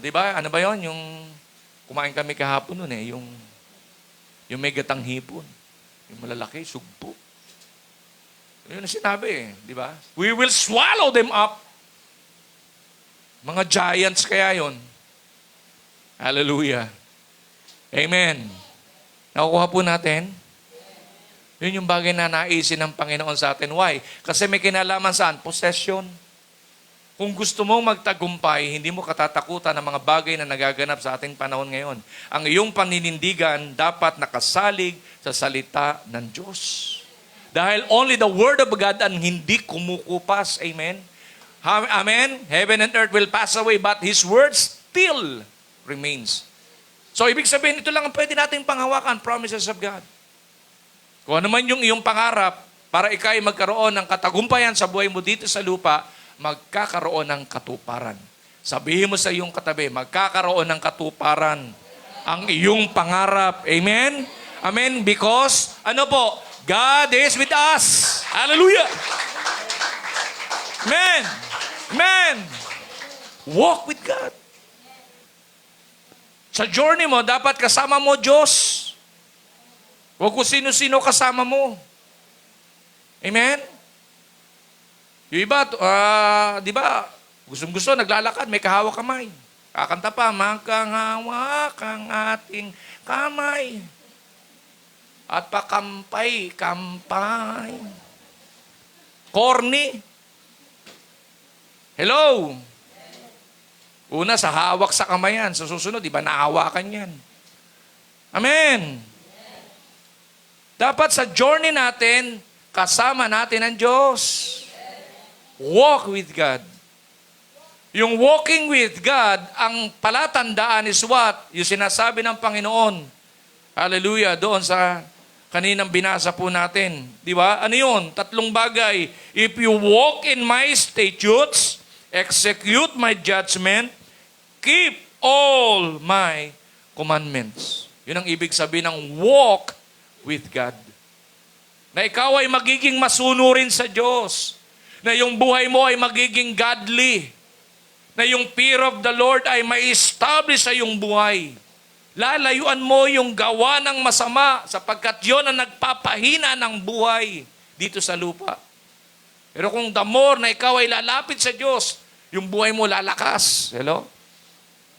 Di ba? Ano ba yon? Yung kumain kami kahapon nun yung may gatang hipon. Yung malalaki, sugpo. Yun ang sinabi di ba? We will swallow them up. Mga giants kaya yon. Hallelujah. Amen. Nakukuha po natin? Yun yung bagay na naisin ng Panginoon sa atin. Why? Kasi may kinalaman saan? Possession. Kung gusto mong magtagumpay, hindi mo katatakutan ng mga bagay na nagaganap sa ating panahon ngayon. Ang iyong paninindigan dapat nakasalig sa salita ng Diyos. Dahil only the Word of God ang hindi kumukupas. Amen? Amen? Heaven and earth will pass away, but His Word still remains. So, ibig sabihin, ito lang ang pwede nating panghawakan, promises of God. Kung ano man yung iyong pangarap, para ikay magkaroon ng katagumpayan sa buhay mo dito sa lupa, magkakaroon ng katuparan. Sabihin mo sa iyong katabi, magkakaroon ng katuparan ang iyong pangarap. Amen? Amen? Because, God is with us. Hallelujah! Amen! Amen! Walk with God. Sa journey mo, dapat kasama mo Diyos. Huwag kung sino-sino kasama mo. Amen? Yung iba, di ba, gustong-gusto, naglalakad, may kahawak kamay. Kakanta pa, magkahawak ang ating kamay. At pakampay-kampay. Corny. Hello? Una, sa hawak sa kamay yan. Sa susunod, di ba, naawakan yan. Amen. Dapat sa journey natin, kasama natin ang Diyos. Walk with God. Yung walking with God, ang palatandaan is what? Yung sinasabi ng Panginoon. Hallelujah. Doon sa kaninang binasa po natin. Di ba? Ano yun? 3 bagay. If you walk in my statutes, execute my judgment, keep all my commandments. Yun ang ibig sabihin ng walk with God. Na ikaw ay magiging masunurin sa Diyos. Na yung buhay mo ay magiging godly. Na yung fear of the Lord ay ma-establish sa iyong buhay. Lalayuan mo yung gawa ng masama sapagkat yun ang nagpapahina ng buhay dito sa lupa. Pero kung the more na ikaw ay lalapit sa Diyos, yung buhay mo lalakas. Hello?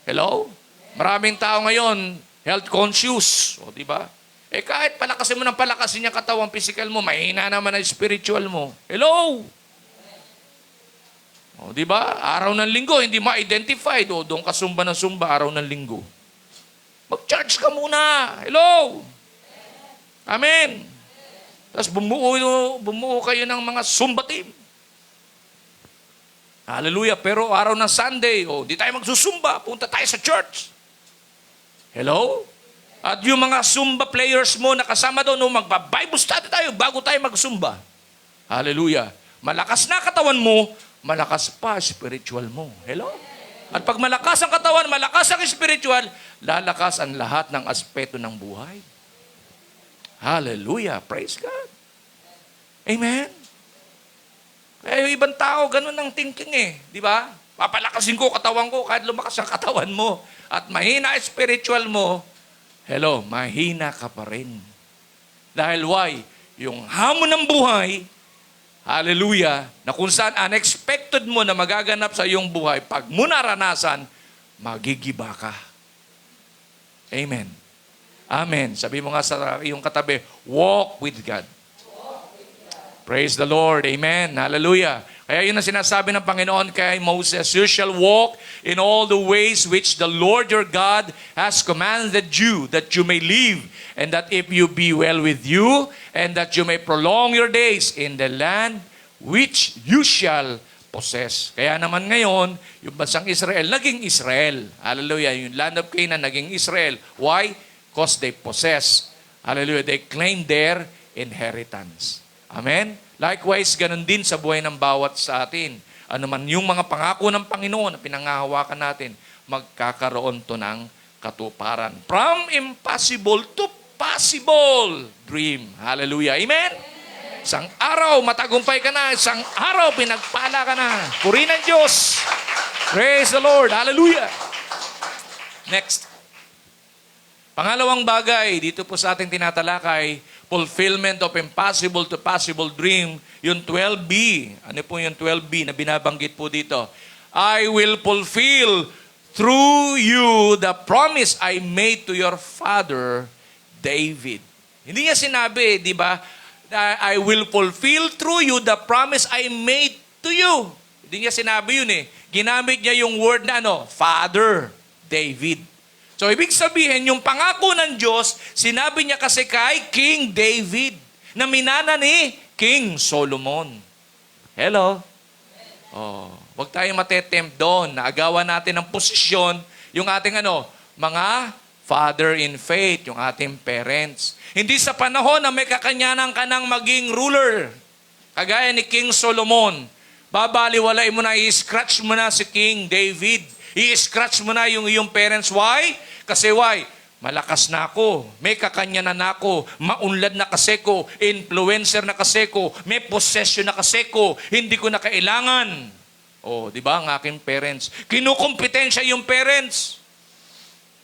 Hello? Maraming tao ngayon, health conscious. O, di ba? Kahit palakasin mo ng palakasin yung katawang physical mo, mahina naman ang spiritual mo. Hello? O, di ba? Araw ng linggo, hindi ma-identified. O, doon ka sumba ng sumba, araw ng linggo. Mag-charge ka muna. Hello? Amen. Tapos bumuo kayo ng mga sumba team. Hallelujah. Pero araw ng Sunday, di tayo magsusumba. Punta tayo sa church. Hello? At yung mga sumba players mo na kasama doon, magba-Bible study tayo bago tayo magsumba. Hallelujah. Malakas na katawan mo, malakas pa spiritual mo. Hello? At pag malakas ang katawan, malakas ang spiritual, lalakas ang lahat ng aspeto ng buhay. Hallelujah. Praise God. Amen. Kaya yung ibang tao, ganun ang thinking Di ba? Papalakasin ko katawan ko kahit lumakas ang katawan mo. At mahina spiritual mo, hello, mahina ka pa rin. Dahil why? Yung hamon ng buhay, hallelujah, na kung saan unexpected mo na magaganap sa iyong buhay, pag mo naranasan, magigiba ka. Amen. Amen. Sabi mo nga sa iyong katabi, walk with God. Praise the Lord. Amen. Hallelujah. Kaya yun ang sinasabi ng Panginoon kay Moses, you shall walk in all the ways which the Lord your God has commanded you, that you may live, and that if you be well with you, and that you may prolong your days in the land which you shall possess. Kaya naman ngayon, yung bansang Israel, naging Israel. Hallelujah. Yung land of Canaan, naging Israel. Why? Because they possess. Hallelujah. They claim their inheritance. Amen? Likewise, ganun din sa buhay ng bawat sa atin. Ano man yung mga pangako ng Panginoon na pinangahawakan natin, magkakaroon to ng katuparan. From impossible to possible dream. Hallelujah. Amen? Isang araw, matagumpay ka na. Isang araw, pinagpala ka na. Purihin ang Diyos. Praise the Lord. Hallelujah. Next. Pangalawang bagay, dito po sa ating tinatalakay, fulfillment of impossible to possible dream, yung 12B. Ano po yung 12B na binabanggit po dito? I will fulfill through you the promise I made to your father, David. Hindi niya sinabi, di ba? I will fulfill through you the promise I made to you. Hindi niya sinabi yun Ginamit niya yung word na Father, David. So, ibig sabihin, yung pangako ng Diyos, sinabi niya kasi kay King David, na minana ni King Solomon. Hello? Huwag tayong matetempt doon. Naagawan natin ng posisyon, yung ating mga father in faith, yung ating parents. Hindi sa panahon na may kakanyanan ka ng maging ruler, kagaya ni King Solomon, babaliwalay mo na, i-scratch mo na si King David. I-scratch mo na yung iyong parents. Why? Kasi why? Malakas na ako. May kakanyanan na ako. Maunlad na kasi ko. Influencer na kasi ko. May possession na kasi ko. Hindi ko na kailangan. Di ba ang aking parents? Kinukumpetensya yung parents.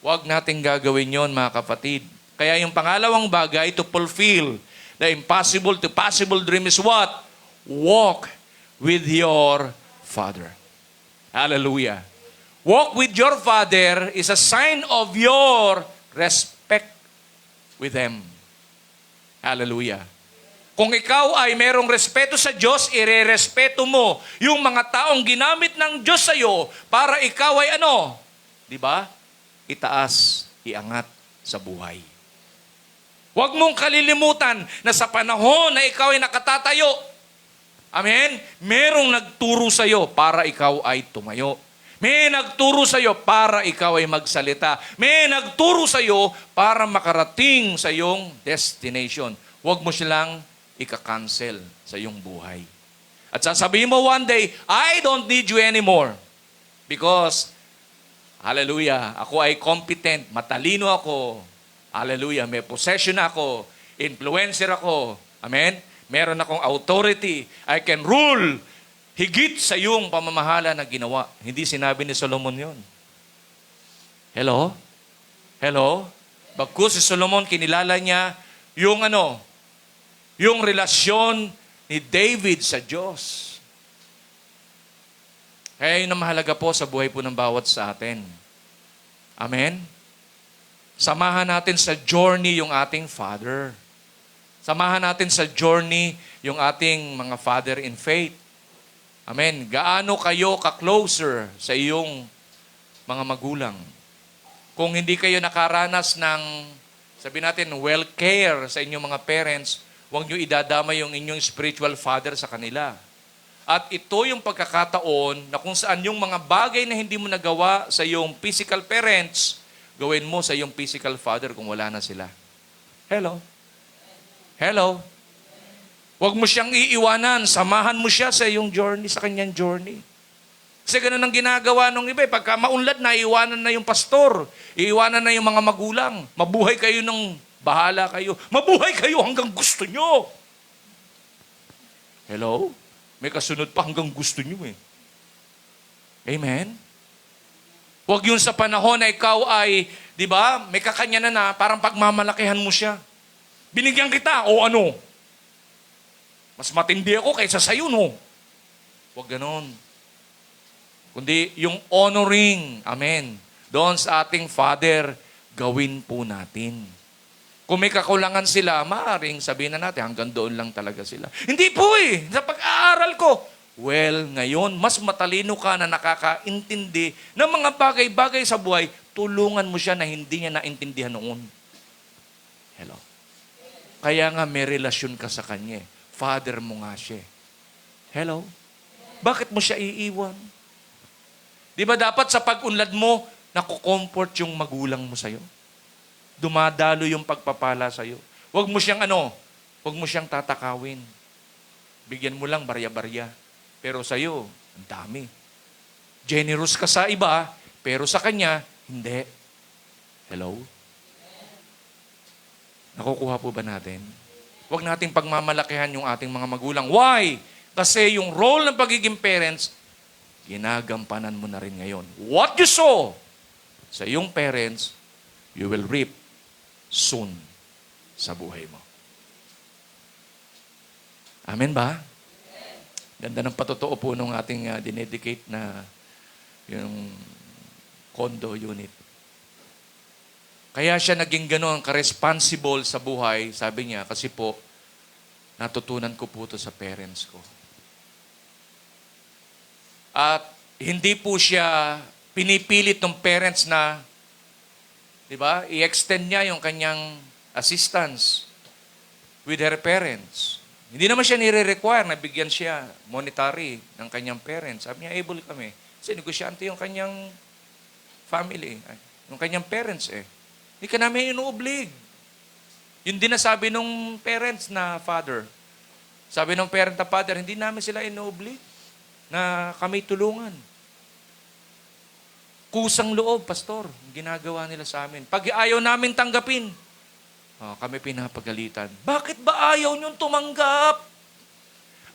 Huwag nating gagawin yon, mga kapatid. Kaya yung pangalawang bagay to fulfill the impossible to possible dream is what? Walk with your father. Hallelujah. Walk with your father is a sign of your respect with them. Hallelujah. Kung ikaw ay merong respeto sa Diyos, ire-respeto mo yung mga taong ginamit ng Diyos sa iyo para ikaw ay di ba? Itaas, iangat sa buhay. Huwag mong kalilimutan na sa panahon na ikaw ay nakatatayo, amen, merong nagturo sa iyo para ikaw ay tumayo. May nagturo sa iyo para ikaw ay magsalita. May nagturo sa iyo para makarating sa iyong destination. Huwag mo silang ika-cancel sa iyong buhay. At sasabihin mo one day, I don't need you anymore. Because, hallelujah, ako ay competent, matalino ako. Hallelujah, may possession ako, influencer ako. Amen? Meron akong authority. I can rule higit sa iyong pamamahala na ginawa. Hindi sinabi ni Solomon yon. Hello? Hello? Bagkus si Solomon, kinilala niya yung yung relasyon ni David sa Diyos. Kaya yun ang mahalaga po sa buhay po ng bawat sa atin. Amen? Samahan natin sa journey yung ating father. Samahan natin sa journey yung ating mga father in faith. Amen. Gaano kayo ka-closer sa iyong mga magulang? Kung hindi kayo nakaranas ng, sabi natin, well-care sa inyong mga parents, huwag nyo idadama yung inyong spiritual father sa kanila. At ito yung pagkakataon na kung saan yung mga bagay na hindi mo nagawa sa iyong physical parents, gawin mo sa iyong physical father kung wala na sila. Hello? Hello? Huwag mo siyang iiwanan. Samahan mo siya sa iyong journey, sa kanyang journey. Kasi ganun ang ginagawa ng iba. Pagka maunlad na, iiwanan na yung pastor. Iiwanan na yung mga magulang. Mabuhay kayo ng bahala kayo. Mabuhay kayo hanggang gusto nyo. Hello? May kasunod pa hanggang gusto nyo eh. Amen? Huwag yun sa panahon na ikaw ay, di ba, may kakanya na parang pagmamalakihan mo siya. Binigyan kita, o ano? Mas matindi ako kaysa sa'yo, no? Huwag ganon. Kundi yung honoring, amen, doon sa ating Father, gawin po natin. Kung may kakulangan sila, maaaring sabihin na natin, hanggang doon lang talaga sila. Hindi po eh. Sa pag-aaral ko, well, ngayon, mas matalino ka na nakakaintindi ng mga bagay-bagay sa buhay, tulungan mo siya na hindi niya naintindihan noon. Hello? Kaya nga may relasyon ka sa kanya. Father mo nga siya. Hello? Bakit mo siya iiwan? Di ba dapat sa pag-unlad mo, nakukomfort yung magulang mo sa'yo? Dumadalo yung pagpapala sa'yo. Huwag mo siyang huwag mo siyang tatakawin. Bigyan mo lang barya-barya. Pero sa'yo, ang dami. Generous ka sa iba, pero sa kanya, hindi. Hello? Nakukuha po ba natin? Huwag nating pagmamalakihan yung ating mga magulang. Why? Kasi yung role ng pagiging parents, ginagampanan mo na rin ngayon. What you sow sa iyong parents, you will reap soon sa buhay mo. Amen ba? Ganda ng patotoo po nung ating dinedicate na yung condo unit. Kaya siya naging gano'n, ka-responsible sa buhay, sabi niya, kasi po, natutunan ko po ito sa parents ko. At hindi po siya pinipilit ng parents na, di ba, i-extend niya yung kanyang assistance with her parents. Hindi naman siya nire-require na bigyan siya monetary ng kanyang parents. Sabi niya, able kami. Kasi negosyante yung kanyang family, yung kanyang parents eh. Hindi ka namin inuoblig. Yun din na sabi nung parents na father. Sabi nung parent na father, hindi namin sila inuoblig na kami tulungan. Kusang loob, pastor, ginagawa nila sa amin. Pag ayaw namin tanggapin, kami pinapagalitan. Bakit ba ayaw niyong tumanggap?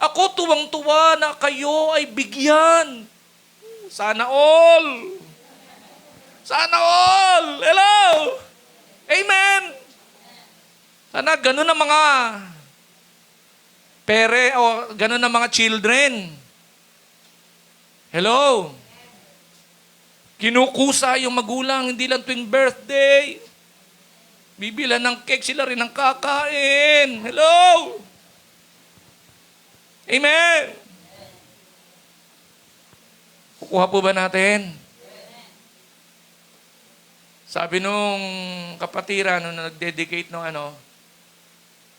Ako tuwang-tuwa na kayo ay bigyan. Sana all. Sana all. Hello. Amen. Sana ganun ang mga pere o ganun ang mga children. Hello. Kinukusa yung magulang, hindi lang tuwing birthday. Bibila ng cake, sila rin ang kakain. Hello! Amen! Kukuha po ba natin? Sabi nung kapatira, nung nag-dedicate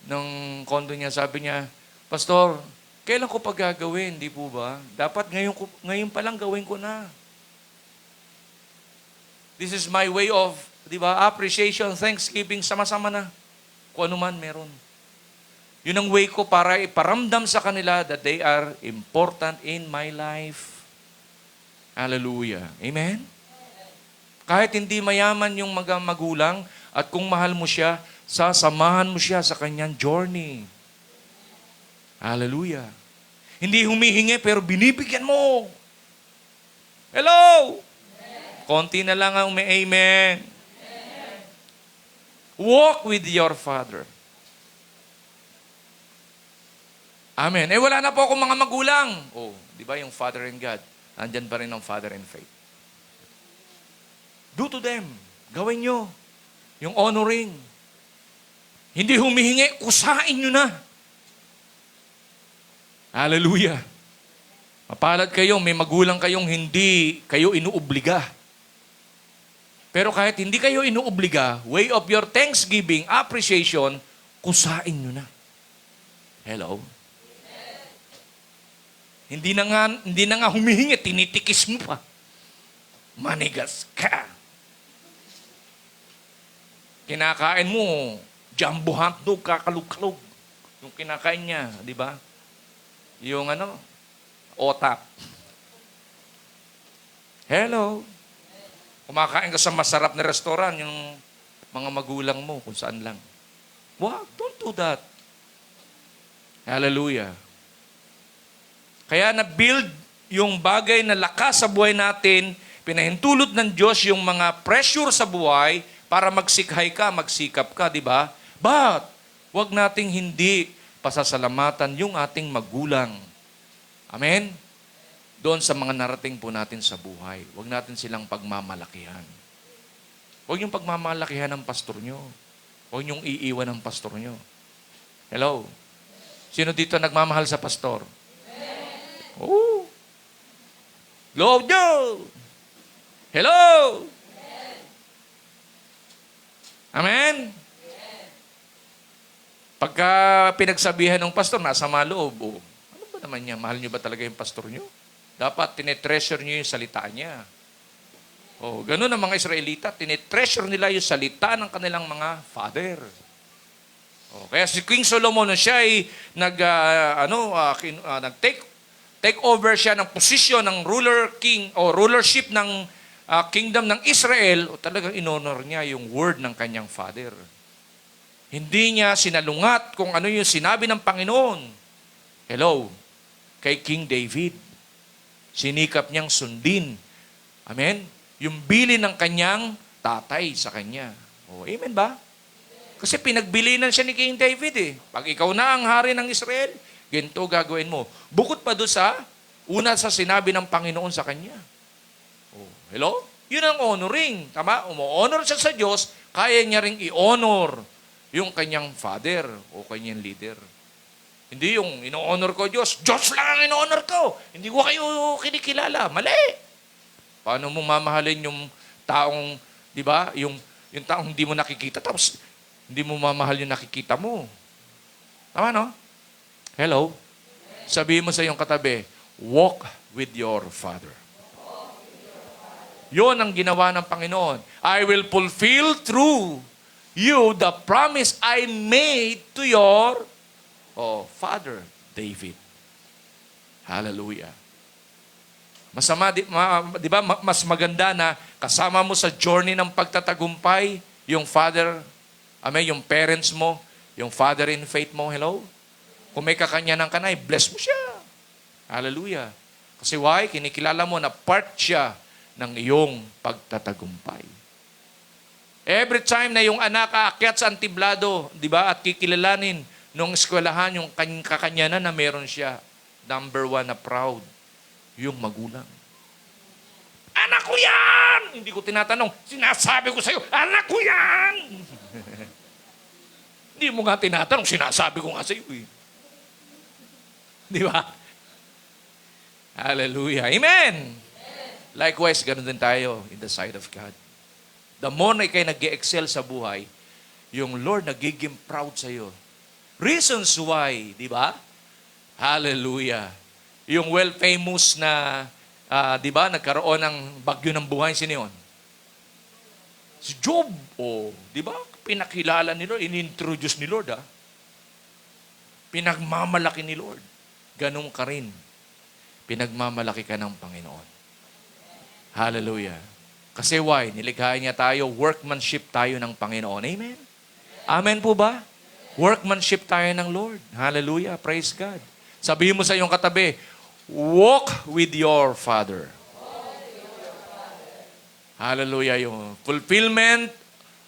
nung condo niya, sabi niya, Pastor, kailan ko pa gagawin? Di po ba? Dapat ngayon pa lang gawin ko na. This is my way of, di ba, appreciation, thanksgiving, sama-sama na. Kung ano man meron. Yun ang way ko para iparamdam sa kanila that they are important in my life. Hallelujah. Amen? Kahit hindi mayaman yung mga magulang, at kung mahal mo siya, sasamahan mo siya sa kanyang journey. Hallelujah. Hindi humihingi pero binibigyan mo. Hello! Konti na lang ang may amen. Walk with your Father. Amen. Wala na po akong mga magulang. Di ba yung Father in God? Nandyan pa rin ang Father in faith. Do to them. Gawin nyo. Yung honoring. Hindi humihingi, kusain nyo na. Hallelujah. Mapalad kayo, may magulang kayong hindi kayo inuobliga. Pero kahit hindi kayo inuobliga, way of your thanksgiving, appreciation, kusain nyo na. Hello? Hindi na nga humihingi, tinitikis mo pa. Manigas ka. Kinakain mo, jumbo hotdog, kakalog-kalog. Yung kinakain niya, di ba? Yung otap. Hello? Kumakain ka sa masarap na restaurant, yung mga magulang mo, kung saan lang. Wow, don't do that. Hallelujah. Kaya na-build yung bagay na lakas sa buhay natin, pinahintulot ng Diyos yung mga pressure sa buhay para magsikhay ka, magsikap ka, di ba? But, wag nating hindi pasasalamatan yung ating magulang. Amen? Doon sa mga narating po natin sa buhay. Wag natin silang pagmamalakihan. Wag yung pagmamalakihan ng pastor nyo. Wag yung iiwan ng pastor nyo. Hello? Sino dito nagmamahal sa pastor? Oh. Love nyo. Hello? Amen? Pagka pinagsabihan ng pastor, nasa maloob, ano ba naman niya? Mahal niyo ba talaga yung pastor niyo? Dapat tinetreasure niyo yung salita niya. Ganun ang mga Israelita, tinetreasure nila yung salita ng kanilang mga father. Kaya si King Solomon, siya ay take over siya ng posisyon ng rulership ng kingdom ng Israel, talagang inonor niya yung word ng kanyang father. Hindi niya sinalungat kung ano yung sinabi ng Panginoon. Hello? Kay King David. Sinikap niyang sundin. Amen? Yung bilin ng kanyang tatay sa kanya. Amen ba? Kasi pinagbilinan siya ni King David eh. Pag ikaw na ang hari ng Israel, ganito gagawin mo. Bukod pa doon sa una sa sinabi ng Panginoon sa kanya. Hello? Yun ang honoring. Tama? Umo-honor siya sa Diyos, kaya niya ring i-honor yung kanyang father o kanyang leader. Hindi yung ino-honor ko Diyos, Diyos lang ang ino-honor ko. Hindi ko kayo kinikilala. Mali. Paano mo mamahalin yung taong, di ba? Yung taong hindi mo nakikita, tapos hindi mo mamahal yung nakikita mo. Tama, no? Hello? Sabihin mo sa iyong katabi, walk with your father. Yun ang ginawa ng Panginoon. I will fulfill through you the promise I made to your father, David. Hallelujah. Masama, di ba, mas maganda na kasama mo sa journey ng pagtatagumpay, yung father, yung parents mo, yung father in faith mo, hello? Kung may kakanya ng kanay, bless mo siya. Hallelujah. Kasi why? Kinikilala mo na part siya ng iyong pagtatagumpay. Every time na yung anak aakyat sa antiblado, di ba, at kikilalanin nung eskwelahan yung kakanyanan na meron siya, number 1 na proud, yung magulang. Anak ko yan! Hindi ko tinatanong, sinasabi ko sa'yo, anak ko yan! Hindi mo nga tinatanong, sinasabi ko nga sa'yo eh. Di ba? Hallelujah. Amen! Likewise, ganun din tayo in the sight of God. The more na ikay nag-excel sa buhay, yung Lord nagiging proud sa'yo. Reasons why, di ba? Hallelujah. Yung well-famous na, di ba, nagkaroon ng bagyo ng buhay, sino yun? Si Job, di ba? Pinakilala ni Lord, in-introduce ni Lord, Pinagmamalaki ni Lord. Ganun ka rin. Pinagmamalaki ka ng Panginoon. Hallelujah. Kasi why? Nilikha niya tayo, workmanship tayo ng Panginoon. Amen? Amen po ba? Workmanship tayo ng Lord. Hallelujah. Praise God. Sabihin mo sa iyong katabi, walk with your Father. Hallelujah. Yung fulfillment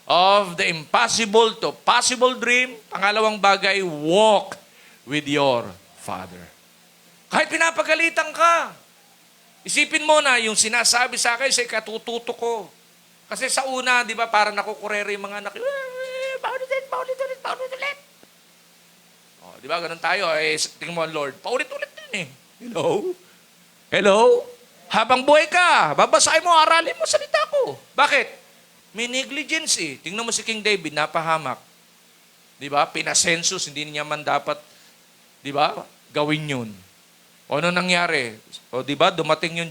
of the impossible to possible dream. Pangalawang bagay, walk with your Father. Kahit pinapagalitan ka, isipin mo na yung sinasabi sa akin sa katututo ko. Kasi sa una, di ba, parang nakukurere yung mga anak. Paulit-ulit. Di ba, ganun tayo. Tingin mo, Lord, paulit-ulit din eh. You know? Hello? Habang buhay ka, babasahin mo, aralin mo, salita ko. Bakit? May negligence eh. Tingnan mo si King David, napahamak. Di ba? Pinasensus, hindi niya man dapat, di ba, gawin yun. O ano nangyari? O di ba, dumating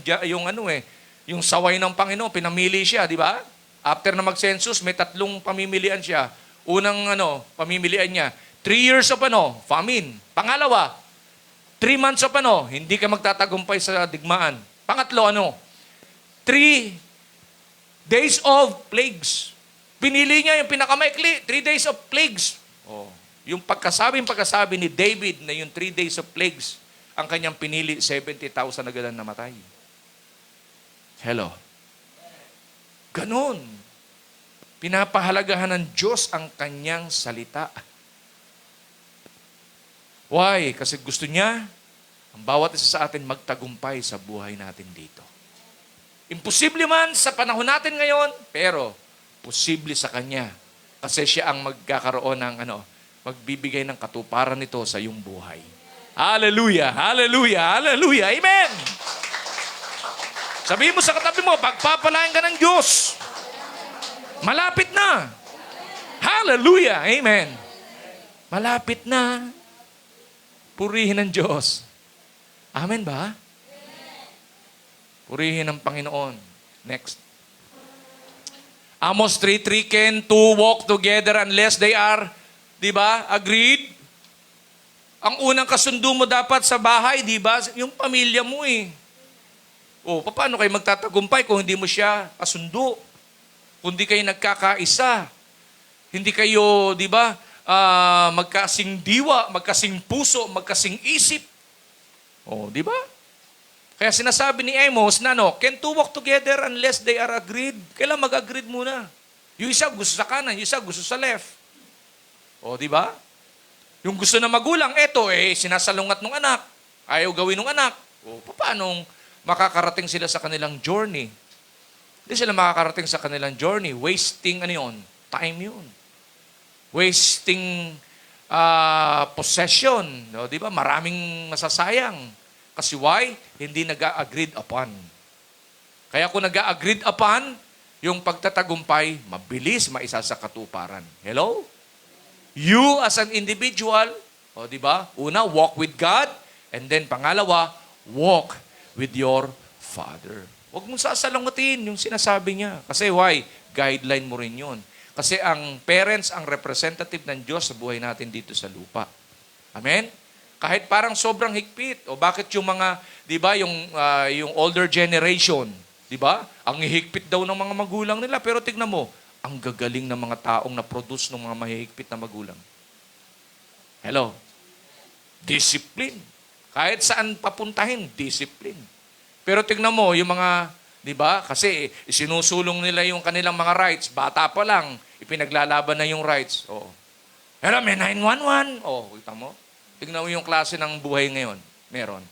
yung saway ng Panginoon, pinamili siya, di ba? After na mag-census, may 3 pamimilian siya. Unang pamimilian niya, 3 years of famine. Pangalawa, 3 months of hindi ka magtatagumpay sa digmaan. Pangatlo, 3 days of plagues. Pinili niya yung pinakamaikli, 3 days of plagues. Oh, yung pagkasabi ni David na yung 3 days of plagues, ang kanyang pinili, 70,000 agad ang namatay. Hello. Ganon. Pinapahalagahan ng Diyos ang kanyang salita. Why? Kasi gusto niya ang bawat isa sa atin magtagumpay sa buhay natin dito. Imposible man sa panahon natin ngayon, pero posible sa Kanya. Kasi siya ang magkakaroon ng magbibigay ng katuparan nito sa iyong buhay. Hallelujah! Hallelujah! Hallelujah! Amen! Sabihin mo sa katabi mo, pagpapalain ka ng Diyos. Malapit na. Hallelujah! Amen! Malapit na. Purihin ng Diyos. Amen ba? Purihin ng Panginoon. Next. Amos 3:3, can two walk together unless they are, di ba, agreed? Ang unang kasundo mo dapat sa bahay, di ba, yung pamilya mo eh. O, paano kayo magtatagumpay kung hindi mo siya kasundo? Kung hindi kayo nagkakaisa. Hindi kayo, di ba, magkasing diwa, magkasing puso, magkasing isip. O, di ba? Kaya sinasabi ni Amos na can two walk together unless they are agreed? Kailan mag-agreed muna? Yung isa gusto sa kanan, yung isa gusto sa left. O, di ba? Yung gusto na magulang, sinasalungat ng anak. Ayaw gawin ng anak. O, paano makakarating sila sa kanilang journey? Hindi sila makakarating sa kanilang journey. Wasting, time yun. Wasting possession. No? Di ba? Maraming masasayang. Kasi why? Hindi nag-agreed upon. Kaya kung nag-agreed upon, yung pagtatagumpay, mabilis maisa sa katuparan. Hello? You as an individual, di ba? Una, walk with God. And then pangalawa, walk with your Father. Huwag mong sasalungutin yung sinasabi niya. Kasi why? Guideline mo rin yun. Kasi ang parents, ang representative ng Diyos sa buhay natin dito sa lupa. Amen? Kahit parang sobrang higpit. O bakit yung mga, di ba, yung older generation, di ba? Ang higpit daw ng mga magulang nila. Pero tignan mo, ang gagaling ng mga taong na-produce ng mga mahihigpit na magulang. Hello? Discipline. Kahit saan papuntahin, discipline. Pero tignan mo, yung mga, di ba? Kasi sinusulong nila yung kanilang mga rights. Bata pa lang, ipinaglalaban na yung rights. Oo. Pero may 911. Kita mo? Tignan mo yung klase ng buhay ngayon. Meron.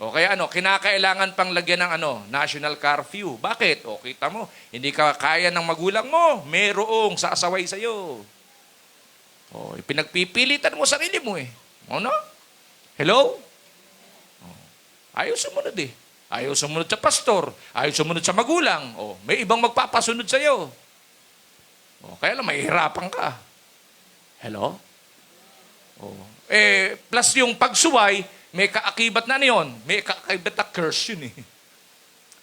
O kaya kinakailangan pang lagyan ng national curfew. Bakit? Kita mo, hindi ka kaya ng magulang mo. Merong sasaway sa'yo. Pinagpipilitan mo sarili mo eh. Hello? Ayaw sumunod eh. Ayaw sumunod sa pastor. Ayaw sumunod sa magulang. May ibang magpapasunod sa'yo. Kaya lang, mahihirapan ka. Hello? Plus yung pagsuway, may kaakibat na yun. May kaakibat na curse yun eh.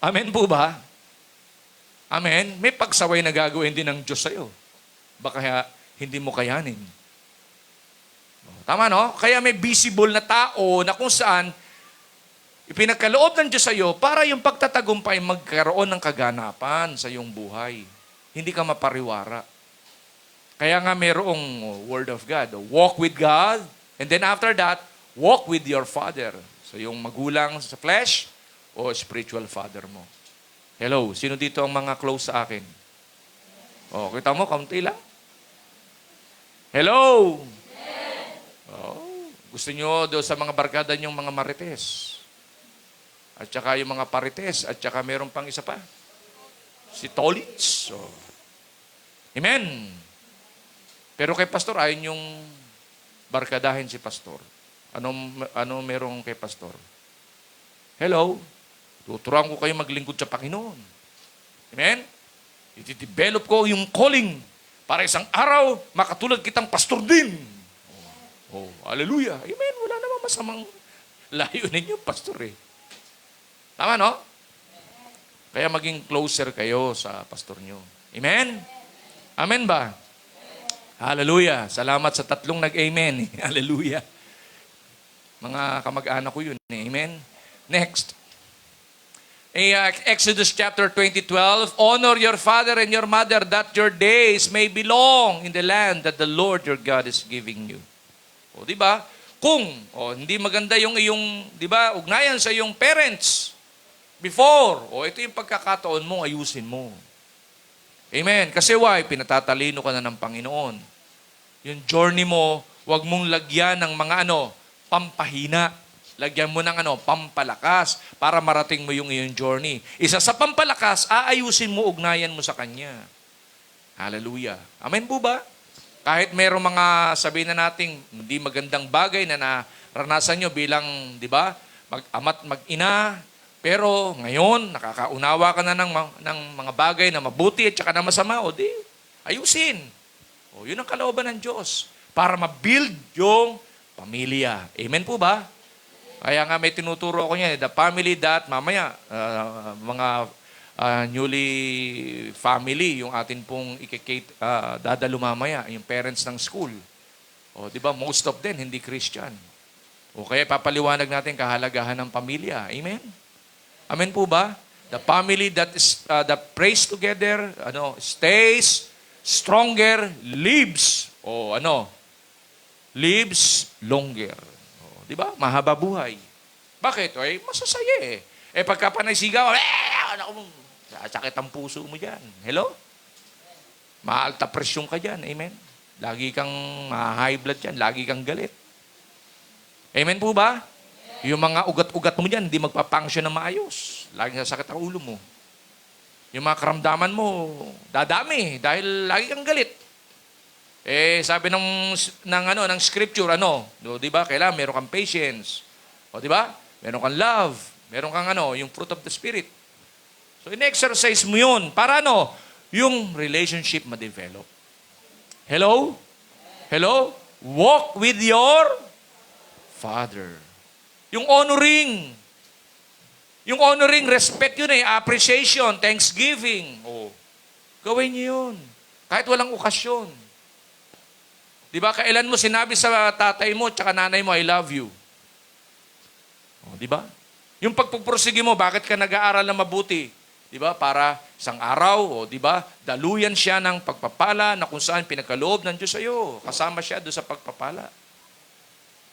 Amen po ba? Amen? May pagsaway na gagawin din ng Diyos sa'yo. Baka hindi mo kayanin. Tama no? Kaya may visible na tao na kung saan ipinagkaloob ng Diyos sa'yo para yung pagtatagumpay magkaroon ng kaganapan sa iyong buhay. Hindi ka mapariwara. Kaya nga mayroong Word of God. Walk with God. And then after that, walk with your Father. So yung magulang sa flesh o spiritual father mo. Hello, sino dito ang mga close sa akin? Kita mo, kaunti lang. Hello? Gusto nyo doon sa mga barkada nyong mga marites. At saka yung mga parites. At saka meron pang isa pa. Si Tolits. Amen. Pero kay pastor, ayaw yung barkadahin si pastor. Ano merong kay pastor? Hello? Tuturuan ko kayo maglingkod sa Panginoon. Amen? Iti-develop ko yung calling para isang araw makatulad kitang pastor din. Oh, hallelujah. Amen. Wala namang masamang layunin yung pastor eh. Tama, no? Kaya maging closer kayo sa pastor nyo. Amen? Amen ba? Hallelujah. Salamat sa tatlong nag-amen. Hallelujah. Mga kamag-anak ko yun. Amen? Next. Exodus chapter 20:12, honor your father and your mother that your days may be long in the land that the Lord your God is giving you. O, di ba? Kung hindi maganda yung iyong, di ba, ugnayan sa iyong parents before, ito yung pagkakataon mo, ayusin mo. Amen. Kasi why? Pinatatalino ka na ng Panginoon. Yung journey mo, wag mong lagyan ng mga pampahina. Lagyan mo ng pampalakas para marating mo yung iyong journey. Isa sa pampalakas, aayusin mo, ugnayan mo sa Kanya. Hallelujah. Amen po ba? Kahit mayroong mga sabihin na nating hindi magandang bagay na naranasan nyo bilang, di ba, mag-ama't mag-ina, pero ngayon, nakakaunawa ka na ng mga bagay na mabuti at saka na masama, o di, ayusin. O, yun ang kalooban ng Diyos para ma-build yung pamilya. Amen po ba? Kaya nga may tinuturo ako niyan, the family that mamaya, mga newly family, yung atin pong dadalo mamaya, yung parents ng school. O, di ba, most of them, hindi Christian. O kaya papaliwanag natin kahalagahan ng pamilya. Amen? Amen po ba? The family that is that prays together, stays stronger, lives. O lives longer. Di ba? Mahaba buhay. Bakit? Masasaya eh. Pagka panaysigaw, sakit ang puso mo dyan. Hello? Maalta presyon ka dyan. Amen? Lagi kang high blood dyan. Lagi kang galit. Amen po ba? Yung mga ugat-ugat mo dyan, hindi magpapunction na maayos. Laging sasakit ang ulo mo. Yung mga karamdaman mo, dadami dahil lagi kang galit. Sabi ng scripture, di ba? Kailangan meron kang patience. O, di ba? Meron kang love. Meron kang yung fruit of the Spirit. So, in-exercise mo yun para yung relationship ma-develop. Hello? Hello? Walk with your Father. Yung honoring. Yung honoring, respect yun appreciation, thanksgiving. O, gawin niyo yun. Kahit walang okasyon. Di ba, kailan mo sinabi sa tatay mo tsaka nanay mo, I love you? O, di ba? Yung pagpupursige mo, bakit ka nag-aaral na mabuti? Di ba? Para isang araw, di ba? Daluyan siya ng pagpapala na kung saan pinagkaloob ng Diyos sa iyo. Kasama siya doon sa pagpapala.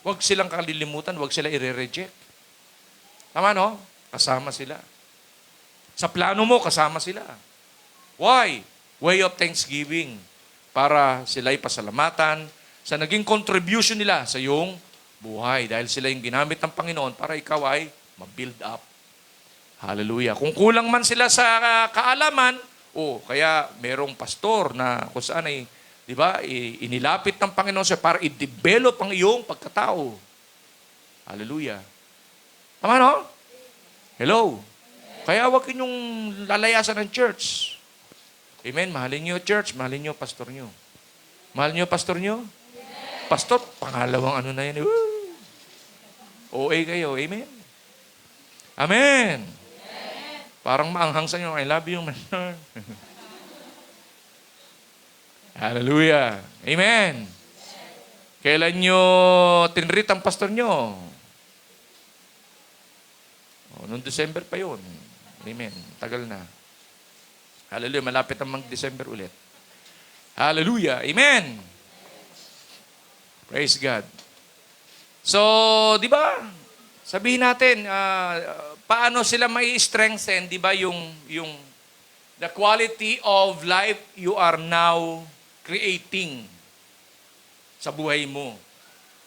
Huwag silang kalilimutan, huwag sila i-reject. Tama, no? Kasama sila. Sa plano mo, kasama sila. Why? Way of thanksgiving. Para sila'y pasalamatan sa naging contribution nila sa iyong buhay. Dahil sila yung ginamit ng Panginoon para ikaw ay ma-build up. Hallelujah. Kung kulang man sila sa kaalaman, kaya merong pastor na kung saan ay, di ba, inilapit ng Panginoon siya para i-develop ang iyong pagkatao. Hallelujah. Tama, no? Hello. Kaya huwag inyong lalayasan ng church. Amen. Mahalin niyo church, mahalin niyo pastor niyo. Mahal niyo pastor niyo? Amen. Pastor, pangalawang na yan. OA kayo. Amen. Amen. Amen. Parang maanghang sa inyo, I love you, man. Hallelujah. Amen. Kailan nyo tinreat ang pastor nyo? Noong December pa yun. Amen. Tagal na. Hallelujah. Malapit ang mag-December ulit. Hallelujah. Amen. Praise God. So, di ba? Sabihin natin, paano sila may strengthen, di ba, yung the quality of life you are now creating sa buhay mo.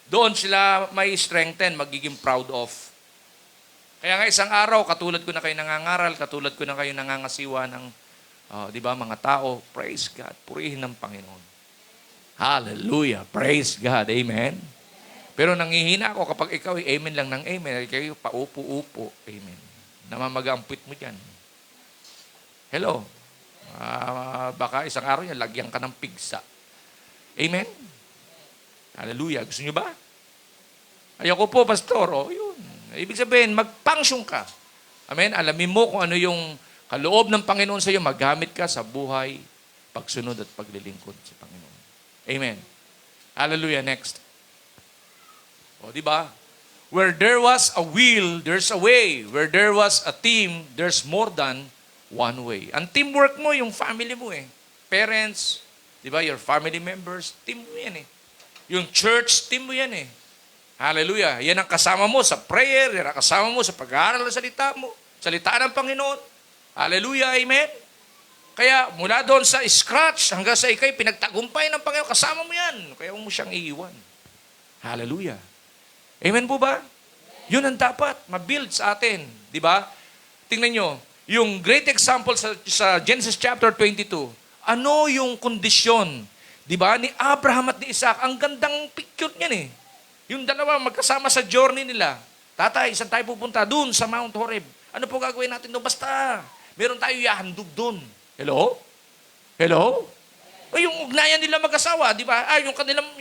Doon sila may strengthen, magiging proud of. Kaya nga isang araw, katulad ko na kayo nangangaral, katulad ko na kayo nangangasiwa ng di ba, mga tao, praise God, purihin ng Panginoon. Hallelujah, praise God, amen. Pero nangihina ako kapag ikaw ay amen lang ng amen. Kayo paupo-upo. Amen. Namamaga ang puwit mo dyan. Hello? Baka isang araw niya, lagyan ka ng pigsa. Amen? Hallelujah. Gusto niyo ba? Ayoko po, pastor. O, yun. Ibig sabihin, mag-function ka. Amen? Alamin mo kung ano yung kaloob ng Panginoon sa iyo, magamit ka sa buhay, pagsunod at paglilingkod sa Panginoon. Amen. Hallelujah. Next. O, di ba? Where there was a will, there's a way. Where there was a team, there's more than one way. Ang teamwork mo, yung family mo eh. Parents, di ba? Your family members, team mo yan eh. Yung church, team mo yan eh. Hallelujah. Yan ang kasama mo sa prayer, yan ang kasama mo sa pag-aaral ng salita mo, salita ng Panginoon. Hallelujah. Amen. Kaya mula doon sa scratch hanggang sa ikay, pinagtagumpay ng Panginoon, kasama mo yan. Kaya huwag mo siyang iiwan. Hallelujah. Amen po ba? Yun ang dapat mabuild sa atin. Di ba? Tingnan nyo, yung great example sa Genesis chapter 22, ano yung kondisyon, di ba, ni Abraham at ni Isaac? Ang gandang picture niyan eh. Yung dalawa magkasama sa journey nila. Tatay, saan tayo pupunta? Doon sa Mount Horeb. Ano po gagawin natin doon? Basta, meron tayo yahandog doon. Hello? Hello? O yung ugnayan nila mag-asawa, di ba?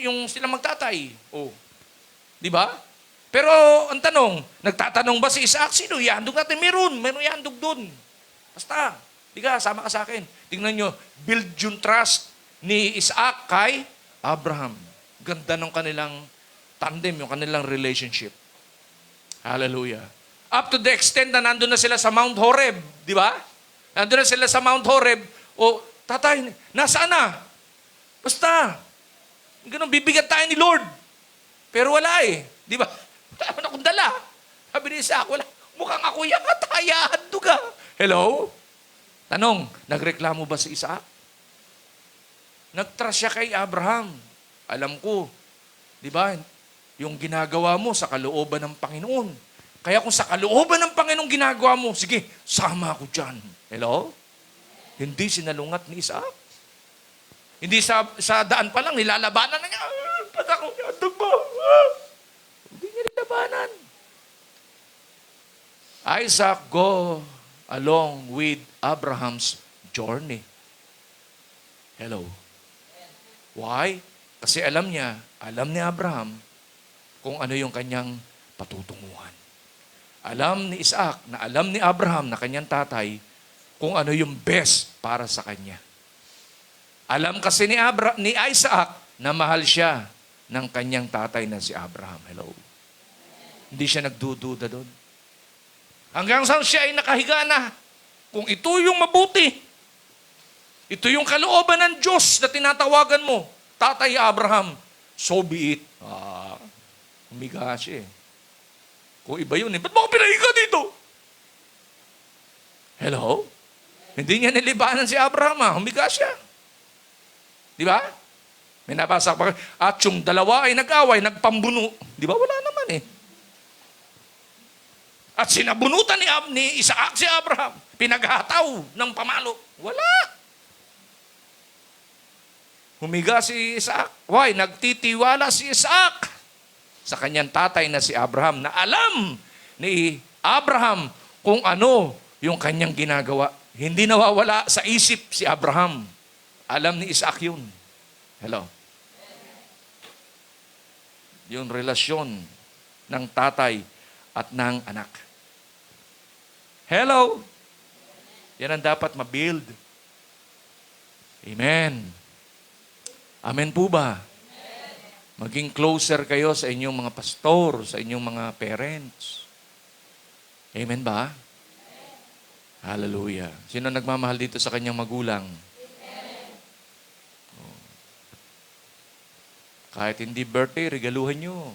Yung silang magtatay. Oh. Di ba? Pero ang tanong, nagtatanong ba si Isaac, sino ihandog natin? Meron ihandog doon. Basta, sama ka sa akin. Tingnan nyo, build yung trust ni Isaac kay Abraham. Ganda ng kanilang tandem, yung kanilang relationship. Hallelujah. Up to the extent na nandun na sila sa Mount Horeb, di ba? Nandun na sila sa Mount Horeb, o tatay, nasaan na? Basta, ganun, bibigyan tayo ni Lord. Pero wala eh, di ba? Wala naman akong dala. Sabi ni Isaac, wala. Mukhang ako yung katayahan ka. Hello? Tanong, nagreklamo ba si Isaac? Nagtrust siya kay Abraham. Alam ko, di ba, yung ginagawa mo sa kalooban ng Panginoon. Kaya kung sa kalooban ng Panginoon ginagawa mo, sige, sama ako dyan. Hello? Hindi sinalungat ni Isaac. Hindi sa daan pa lang, nilalabanan na niya. Ba't ako yatag mo? Hindi niya nilabanan. Isaac go along with Abraham's journey. Hello? Why? Kasi alam ni Abraham kung ano yung kanyang patutunguhan. Alam ni Isaac na alam ni Abraham na kanyang tatay kung ano yung best para sa kanya. Alam kasi ni Isaac na mahal siya ng kanyang tatay na si Abraham. Hello? Hindi siya nagdududa doon. Hanggang saan siya ay nakahiga na. Kung ito yung mabuti, ito yung kalooban ng Diyos na tinatawagan mo, Tatay Abraham, so be it. Humiga siya eh. Kung iba yun eh, ba't mo ko pinahiga dito? Hello? Hindi niya nilibanan si Abraham humiga siya. Di ba? May nabasa pa. At yung dalawa ay nag-away, nagpambuno. Di ba? Wala naman eh. At sinabunutan ni Isaac si Abraham. Pinaghataw ng pamalo. Wala. Humiga si Isaac. Why? Nagtitiwala si Isaac sa kanyang tatay na si Abraham na alam ni Abraham kung ano yung kanyang ginagawa. Hindi nawawala sa isip si Abraham. Alam ni Isaac yun. Hello? Yung relasyon ng tatay at ng anak. Hello? Yan ang dapat mabuild. Amen. Amen po ba? Maging closer kayo sa inyong mga pastor, sa inyong mga parents. Amen ba? Hallelujah. Sino nagmamahal dito sa kanyang magulang? Kahit hindi birthday, regaluhan nyo.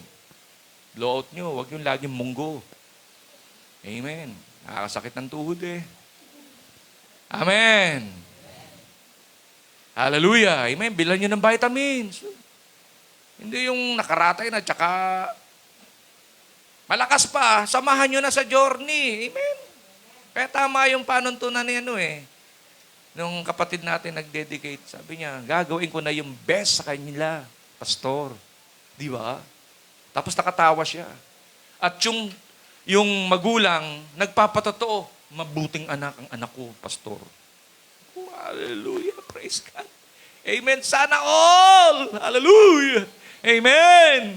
Blowout nyo. Huwag yung laging munggo. Amen. Nakakasakit ng tuhod eh. Amen. Hallelujah. Amen. Bilan nyo ng vitamins. Hindi yung nakaratay na tsaka malakas pa. Samahan nyo na sa journey. Amen. Kaya tama yung panuntunan ni nung kapatid natin nag-dedicate. Sabi niya, gagawin ko na yung best sa kanila. Pastor. Di ba? Tapos nakatawa siya. At yung magulang, nagpapatotoo, mabuting anak ang anak ko, pastor. Oh, hallelujah, praise God. Amen, sana all. Hallelujah. Amen.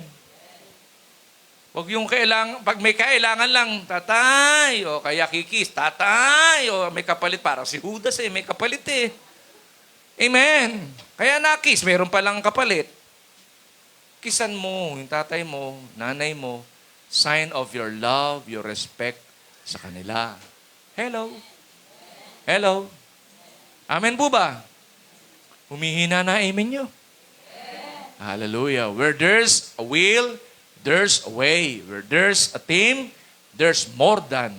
Huwag yung pag may kailangan lang, tatay, o kaya kikis, tatay, o may kapalit, parang si Judas may kapalit Amen. Kaya nakis, meron palang kapalit. Kisan mo, yung tatay mo, nanay mo, sign of your love, your respect sa kanila. Hello? Hello? Amen po ba? Humihina na amen nyo. Hallelujah. Where there's a will, there's a way. Where there's a team, there's more than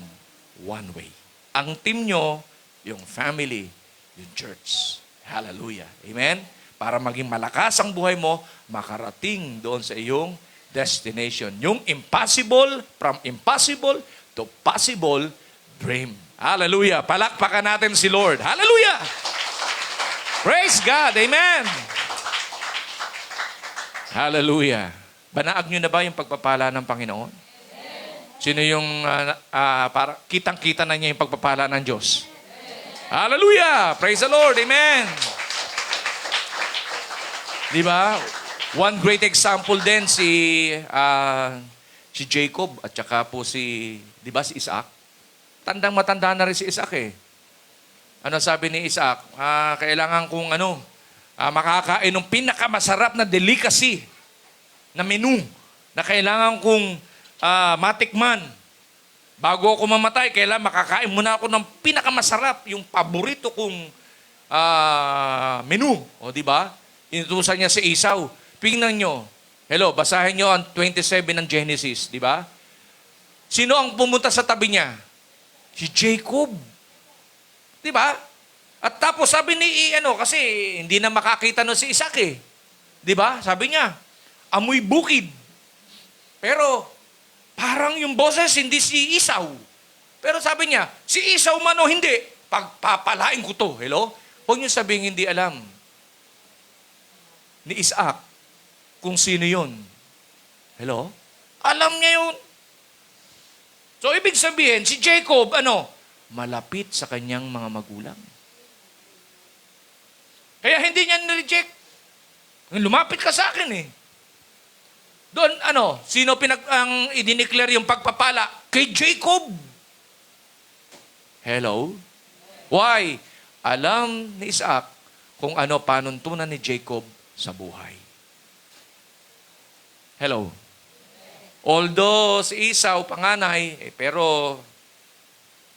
one way. Ang team nyo, yung family, yung church. Hallelujah. Amen? Para maging malakas ang buhay mo, makarating doon sa iyong destination. Yung impossible, from impossible to possible dream. Hallelujah. Palakpakan natin si Lord. Hallelujah. Praise God. Amen. Hallelujah. Banaag nyo na ba yung pagpapala ng Panginoon? Sino yung para kitang-kita na niya yung pagpapala ng Diyos? Hallelujah. Praise the Lord. Amen. Di ba? One great example din si Jacob at saka po di ba, si Isaac? Tandang-matanda na rin si Isaac Ano sabi ni Isaac? Kailangan kong makakain ng pinakamasarap na delicacy na menu na kailangan kong matikman. Bago ako mamatay, kailangan makakain muna ako ng pinakamasarap, yung paborito kong menu. O, di ba? Inutusan niya si Esau. Tingnan nyo. Hello, basahin nyo ang 27 ng Genesis, di ba? Sino ang pumunta sa tabi niya? Si Jacob. Di ba? At tapos sabi ni, kasi hindi na makakita no si Isaac Di ba? Sabi niya, amoy bukid. Pero, parang yung boses, hindi si Esau. Pero sabi niya, si Esau man o hindi, pagpapalain ko to. Hello? Huwag niyo sabihin hindi alam ni Isaac kung sino yun. Hello? Alam niya yun. So, ibig sabihin, si Jacob, malapit sa kanyang mga magulang. Kaya hindi niya nireject. Lumapit ka sa akin Doon, sino ang idineclare yung pagpapala? Kay Jacob. Hello? Why? Alam ni Isaac kung ano panuntunan ni Jacob sa buhay. Hello? Although si Esau panganay, pero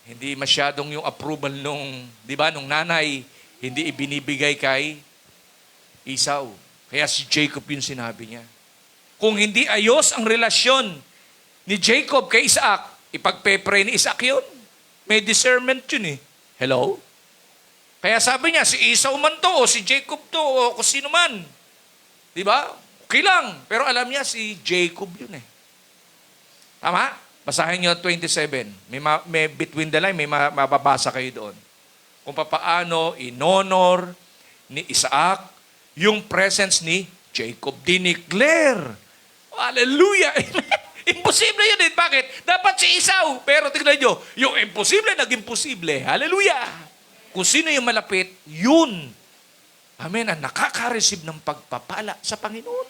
hindi masyadong yung approval nung nanay, hindi ibinibigay kay Esau. Kaya si Jacob yung sinabi niya. Kung hindi ayos ang relasyon ni Jacob kay Isaac, ipagpe-pray ni Isaac yun. May discernment yun Hello? Kaya sabi niya, si Esau man to, o si Jacob to, o kung sino man. Di ba? Okay lang. Pero alam niya, si Jacob yun Tama? Basahin niyo 27. May between the line, may mababasa kayo doon. Kung paano inonor ni Isaac yung presence ni Jacob. Dineclare. Hallelujah. Imposible yun Bakit? Dapat si Esau. Pero tignan nyo, yung imposible, naging posible. Hallelujah. Kung sino yung malapit, yun. Amen. Ang nakaka-receive ng pagpapala sa Panginoon.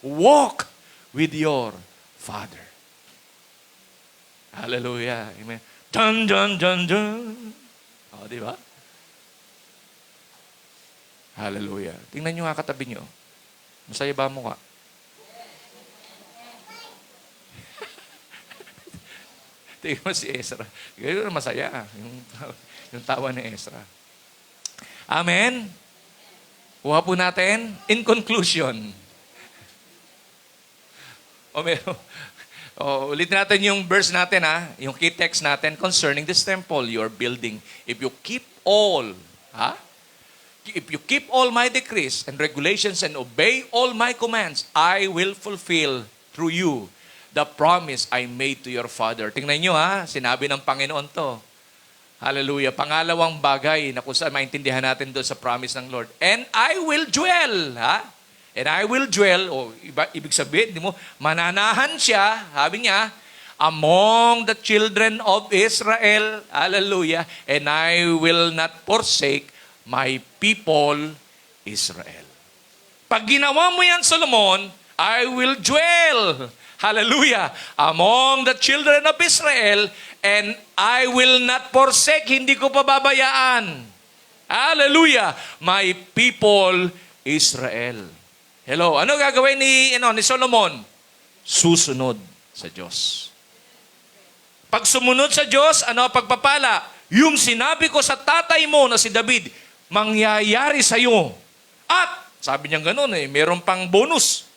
Walk with your Father. Hallelujah. Amen. Dun, dun, dun, dun. Di ba? Hallelujah. Tingnan nyo nga katabi nyo. Masaya ba mo ka? Tingnan mo si Ezra. Ganyan na masaya. Yung tawa ni Ezra. Amen? Kuha po natin. In conclusion. Ulitin natin yung verse natin yung key text natin concerning this temple you're building. If you keep all my decrees and regulations and obey all my commands, I will fulfill through you the promise I made to your father. Tingnan nyo sinabi ng Panginoon to. Hallelujah. Pangalawang bagay na kung saan maintindihan natin doon sa promise ng Lord. And I will dwell. And I will dwell, o ibig sabihin, di mo, mananahan siya, sabi niya, among the children of Israel. Hallelujah. And I will not forsake my people, Israel. Pag ginawa mo yan, Solomon, I will dwell, hallelujah, among the children of Israel, and I will not forsake, hindi ko pababayaan. Hallelujah, my people, Israel. Hello, ano gagawin ni Solomon? Susunod sa Diyos. Pag sumunod sa Diyos, ano pagpapala? Yung sinabi ko sa tatay mo na si David, mangyayari sa iyo. At, sabi niya gano'n meron pang bonus.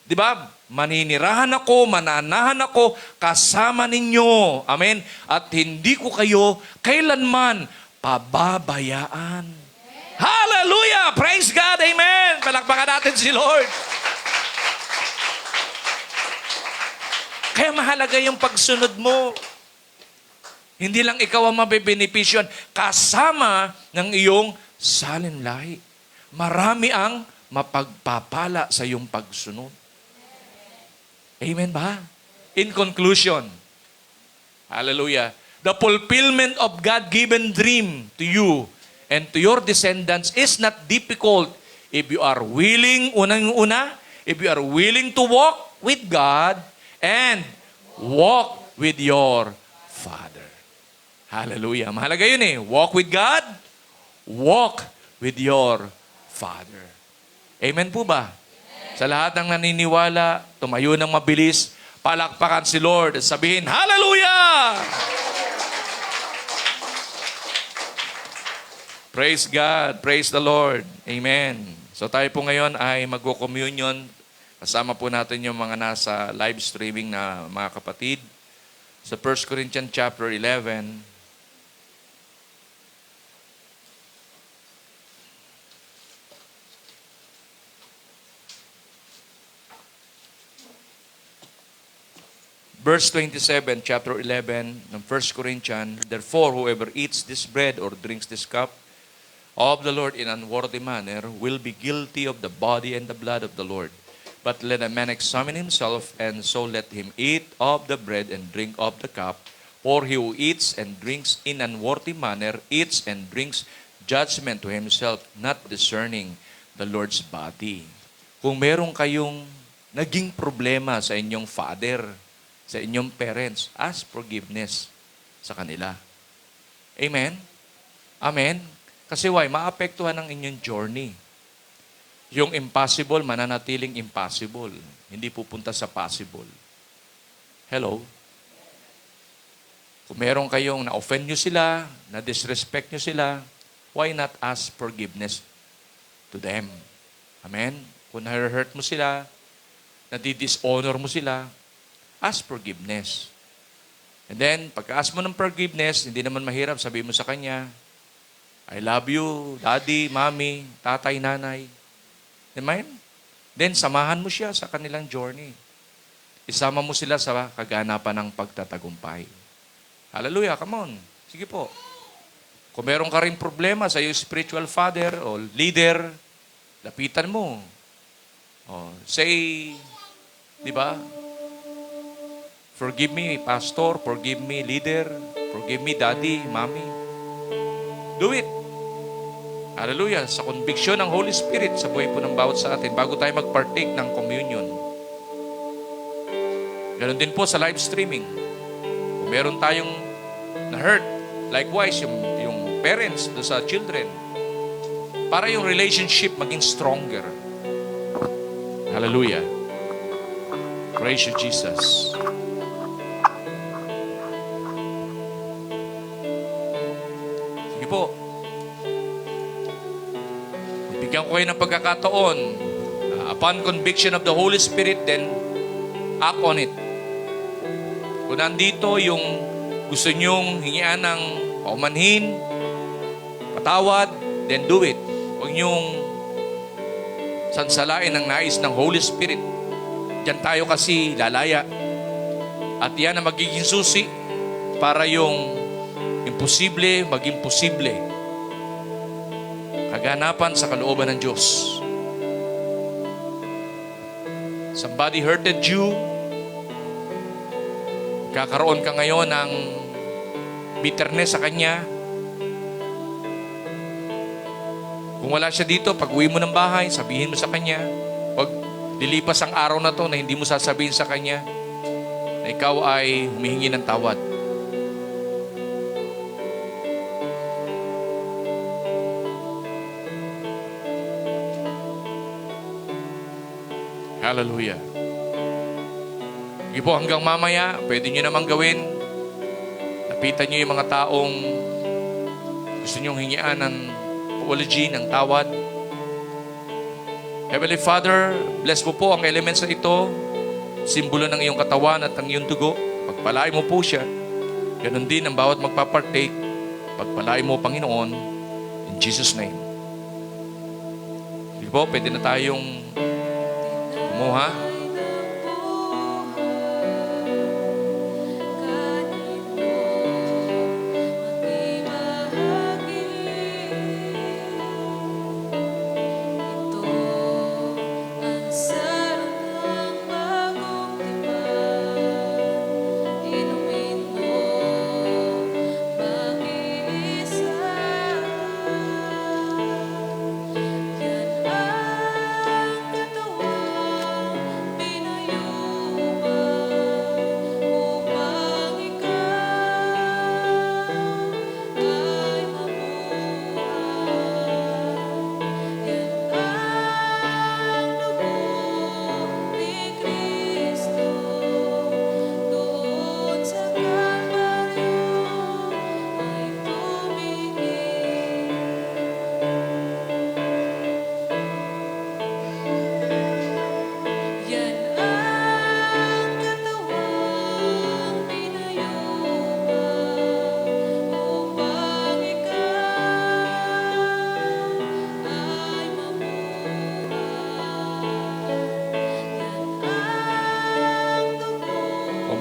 Di ba? Maninirahan ako, mananahan ako, kasama ninyo. Amen? At hindi ko kayo kailanman pababayaan. Hallelujah! Praise God! Amen! Palakpakan natin si Lord. Kaya mahalaga yung pagsunod mo. Hindi lang ikaw ang mabebenepisyon, kasama ng iyong salinlahi. Marami ang mapagpapala sa iyong pagsunod. Amen ba? In conclusion, hallelujah, the fulfillment of God-given dream to you and to your descendants is not difficult if you are willing, unang-una, if you are willing to walk with God and walk with your Father. Hallelujah. Mahalaga yun Walk with God, walk with your Father. Amen po ba? Sa lahat ng naniniwala, tumayo ng mabilis, palakpakan si Lord at sabihin, Hallelujah! Praise God. Praise the Lord. Amen. So tayo po ngayon ay magko-communion. Kasama po natin yung mga nasa live streaming na mga kapatid. Sa 1 Corinthians chapter 11, verse 27, chapter 11 ng 1 Corinthians, therefore, whoever eats this bread or drinks this cup of the Lord in unworthy manner will be guilty of the body and the blood of the Lord. But let a man examine himself, and so let him eat of the bread and drink of the cup. For he who eats and drinks in unworthy manner eats and drinks judgment to himself, not discerning the Lord's body. Kung meron kayong naging problema sa inyong father, sa inyong parents, ask forgiveness sa kanila. Amen? Amen? Kasi why? Maapektuhan ang inyong journey. Yung impossible, mananatiling impossible. Hindi pupunta sa possible. Hello? Kung meron kayong na-offend nyo sila, na-disrespect nyo sila, why not ask forgiveness to them? Amen? Kung na-hurt mo sila, na-dishonor mo sila, ask forgiveness. And then, pagka-ask mo ng forgiveness, hindi naman mahirap, sabihin mo sa kanya, I love you, daddy, mommy, tatay, nanay. Amen? Then, samahan mo siya sa kanilang journey. Isama mo sila sa kaganapan ng pagtatagumpay. Hallelujah, come on. Sige po. Kung meron ka rin problema sa iyong spiritual father o leader, lapitan mo. Say, di ba? Forgive me, pastor. Forgive me, leader. Forgive me, daddy, mommy. Do it. Hallelujah. Sa conviction ng Holy Spirit sa buhay po ng bawat sa atin bago tayo mag-partake ng communion. Ganon din po sa live streaming. Kung meron tayong na-hurt, likewise, yung parents do sa children, para yung relationship maging stronger. Hallelujah. Praise you, Jesus. Sige po. Bigyan ko kayo ng pagkakataon. Upon conviction of the Holy Spirit, then act on it. Kung nandito yung gusto nyong hingian ng paumanhin, patawad, then do it. Huwag nyong sansalain ang nais ng Holy Spirit. Diyan tayo kasi lalaya. At yan ang magiging susi para yung imposible, maging posible. Kaganapan sa kalooban ng Diyos. Somebody hurted you. Kakaroon ka ngayon ng bitterness sa kanya. Kung wala siya dito, pag uwi mo ng bahay, sabihin mo sa kanya. Pag lilipas ang araw na to na hindi mo sasabihin sa kanya na ikaw ay humihingi ng tawad. Hallelujah. Sige po, hanggang mamaya, pwede nyo namang gawin. Lapitan nyo yung mga taong gusto nyong hingian ng apology, ng tawad. Heavenly Father, bless mo po ang elements na ito, simbolo ng iyong katawan at ng iyong dugo. Pagpalain mo po siya. Ganon din ang bawat magpapartake. Pagpalain mo, Panginoon, in Jesus' name. Sige po, pwede na tayong kumuha.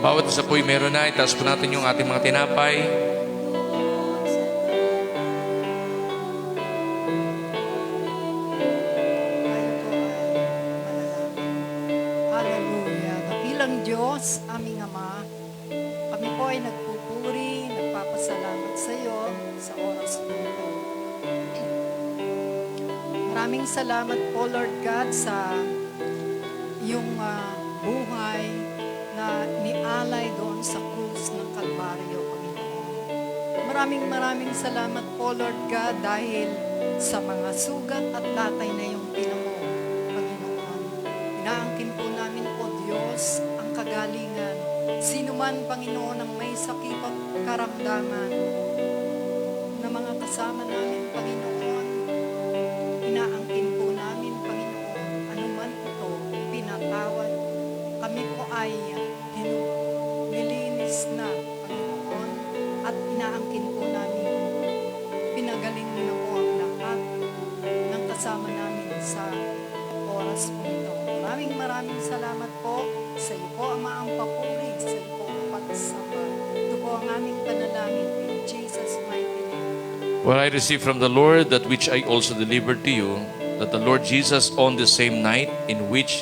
Bawat isa po'y meron na. Itaas po natin yung ating mga tinapay. Hallelujah. Dakilang Diyos, aming Ama, kami po ay nagpupuri, nagpapasalamat sa iyo sa oras po ito. Maraming salamat po, Lord God, sa iyong buhay na nialay doon sa krus ng Kalbaryo, Panginoon. Maraming salamat po, Lord God, dahil sa mga sugat at latay na iyong pinamo, Panginoon. Inaangkin po namin po, Diyos, ang kagalingan. Sino man, Panginoon, ang may sakit at karamdaman na mga kasama namin, Panginoon, inaangkin po namin, Panginoon, anuman ito, pinatawad. Kami po ay nilinis na, Panginoon, at inaangkin po namin. Pinagaling mo na po ang lahat ng kasama namin sa oras po ito. Maraming salamat po sa iyo po, Ama, ang papuri, sa iyo po ang pagsama. Ito po ang aming panalangin in Jesus' mighty name. For I received from the Lord that which I also delivered to you, that the Lord Jesus on the same night in which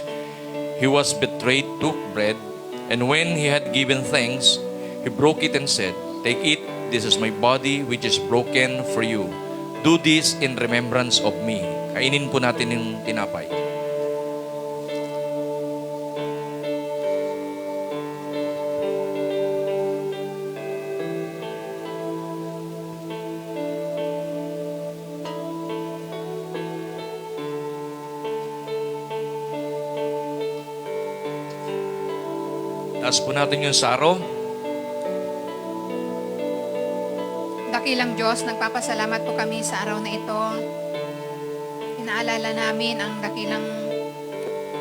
He was betrayed took bread, and when He had given thanks, He broke it and said, "Take it, this is my body which is broken for you. Do this in remembrance of me." Kainin po natin yung tinapay. Taas po natin yung saro. Dakilang Diyos, nagpapasalamat po kami sa araw na ito. Inaalala namin ang dakilang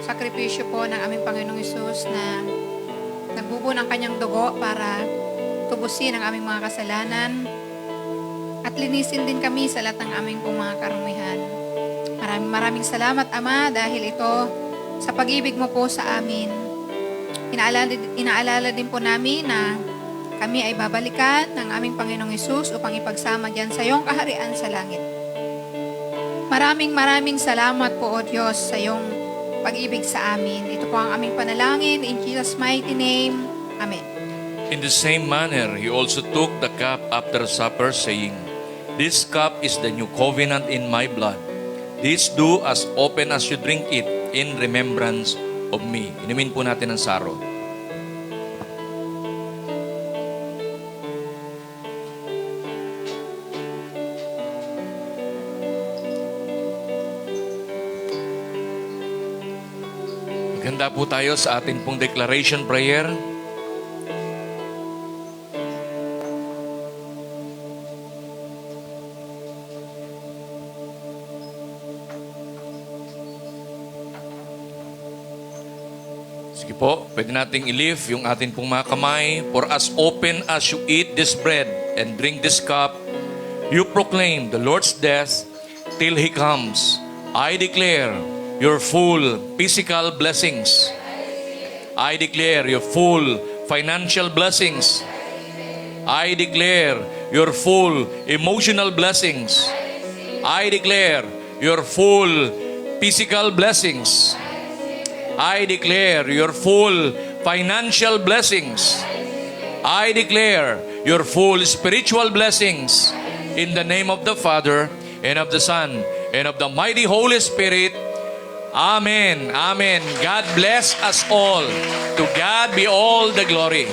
sakripisyo po ng aming Panginoong Hesus na nagbubo ng kanyang dugo para tubusin ang aming mga kasalanan at linisin din kami sa lahat ng aming pong mga karumihan. Maraming salamat, Ama, dahil ito sa pag-ibig mo po sa amin. Inaalala din po namin na kami ay babalikan ng aming Panginoong Hesus upang ipagsama diyan sa iyong kaharian sa langit. Maraming salamat po, O Diyos, sa iyong pag-ibig sa amin. Ito po ang aming panalangin. In Jesus' mighty name. Amen. In the same manner, he also took the cup after supper, saying, "This cup is the new covenant in my blood. This do as often as you drink it in remembrance of me." Inumin po natin ang saro. Maganda po tayo sa atin pong declaration prayer. Sige po, pwede nating i-lift yung atin pong mga kamay. For as often as you eat this bread and drink this cup, you proclaim the Lord's death till He comes. I declare your full physical blessings. I declare your full financial blessings. I declare your full emotional blessings. I declare your full physical blessings. I declare your full financial blessings. I declare your full spiritual blessings in the name of the Father and of the Son and of the mighty Holy Spirit. Amen. Amen. God bless us all. To God be all the glory.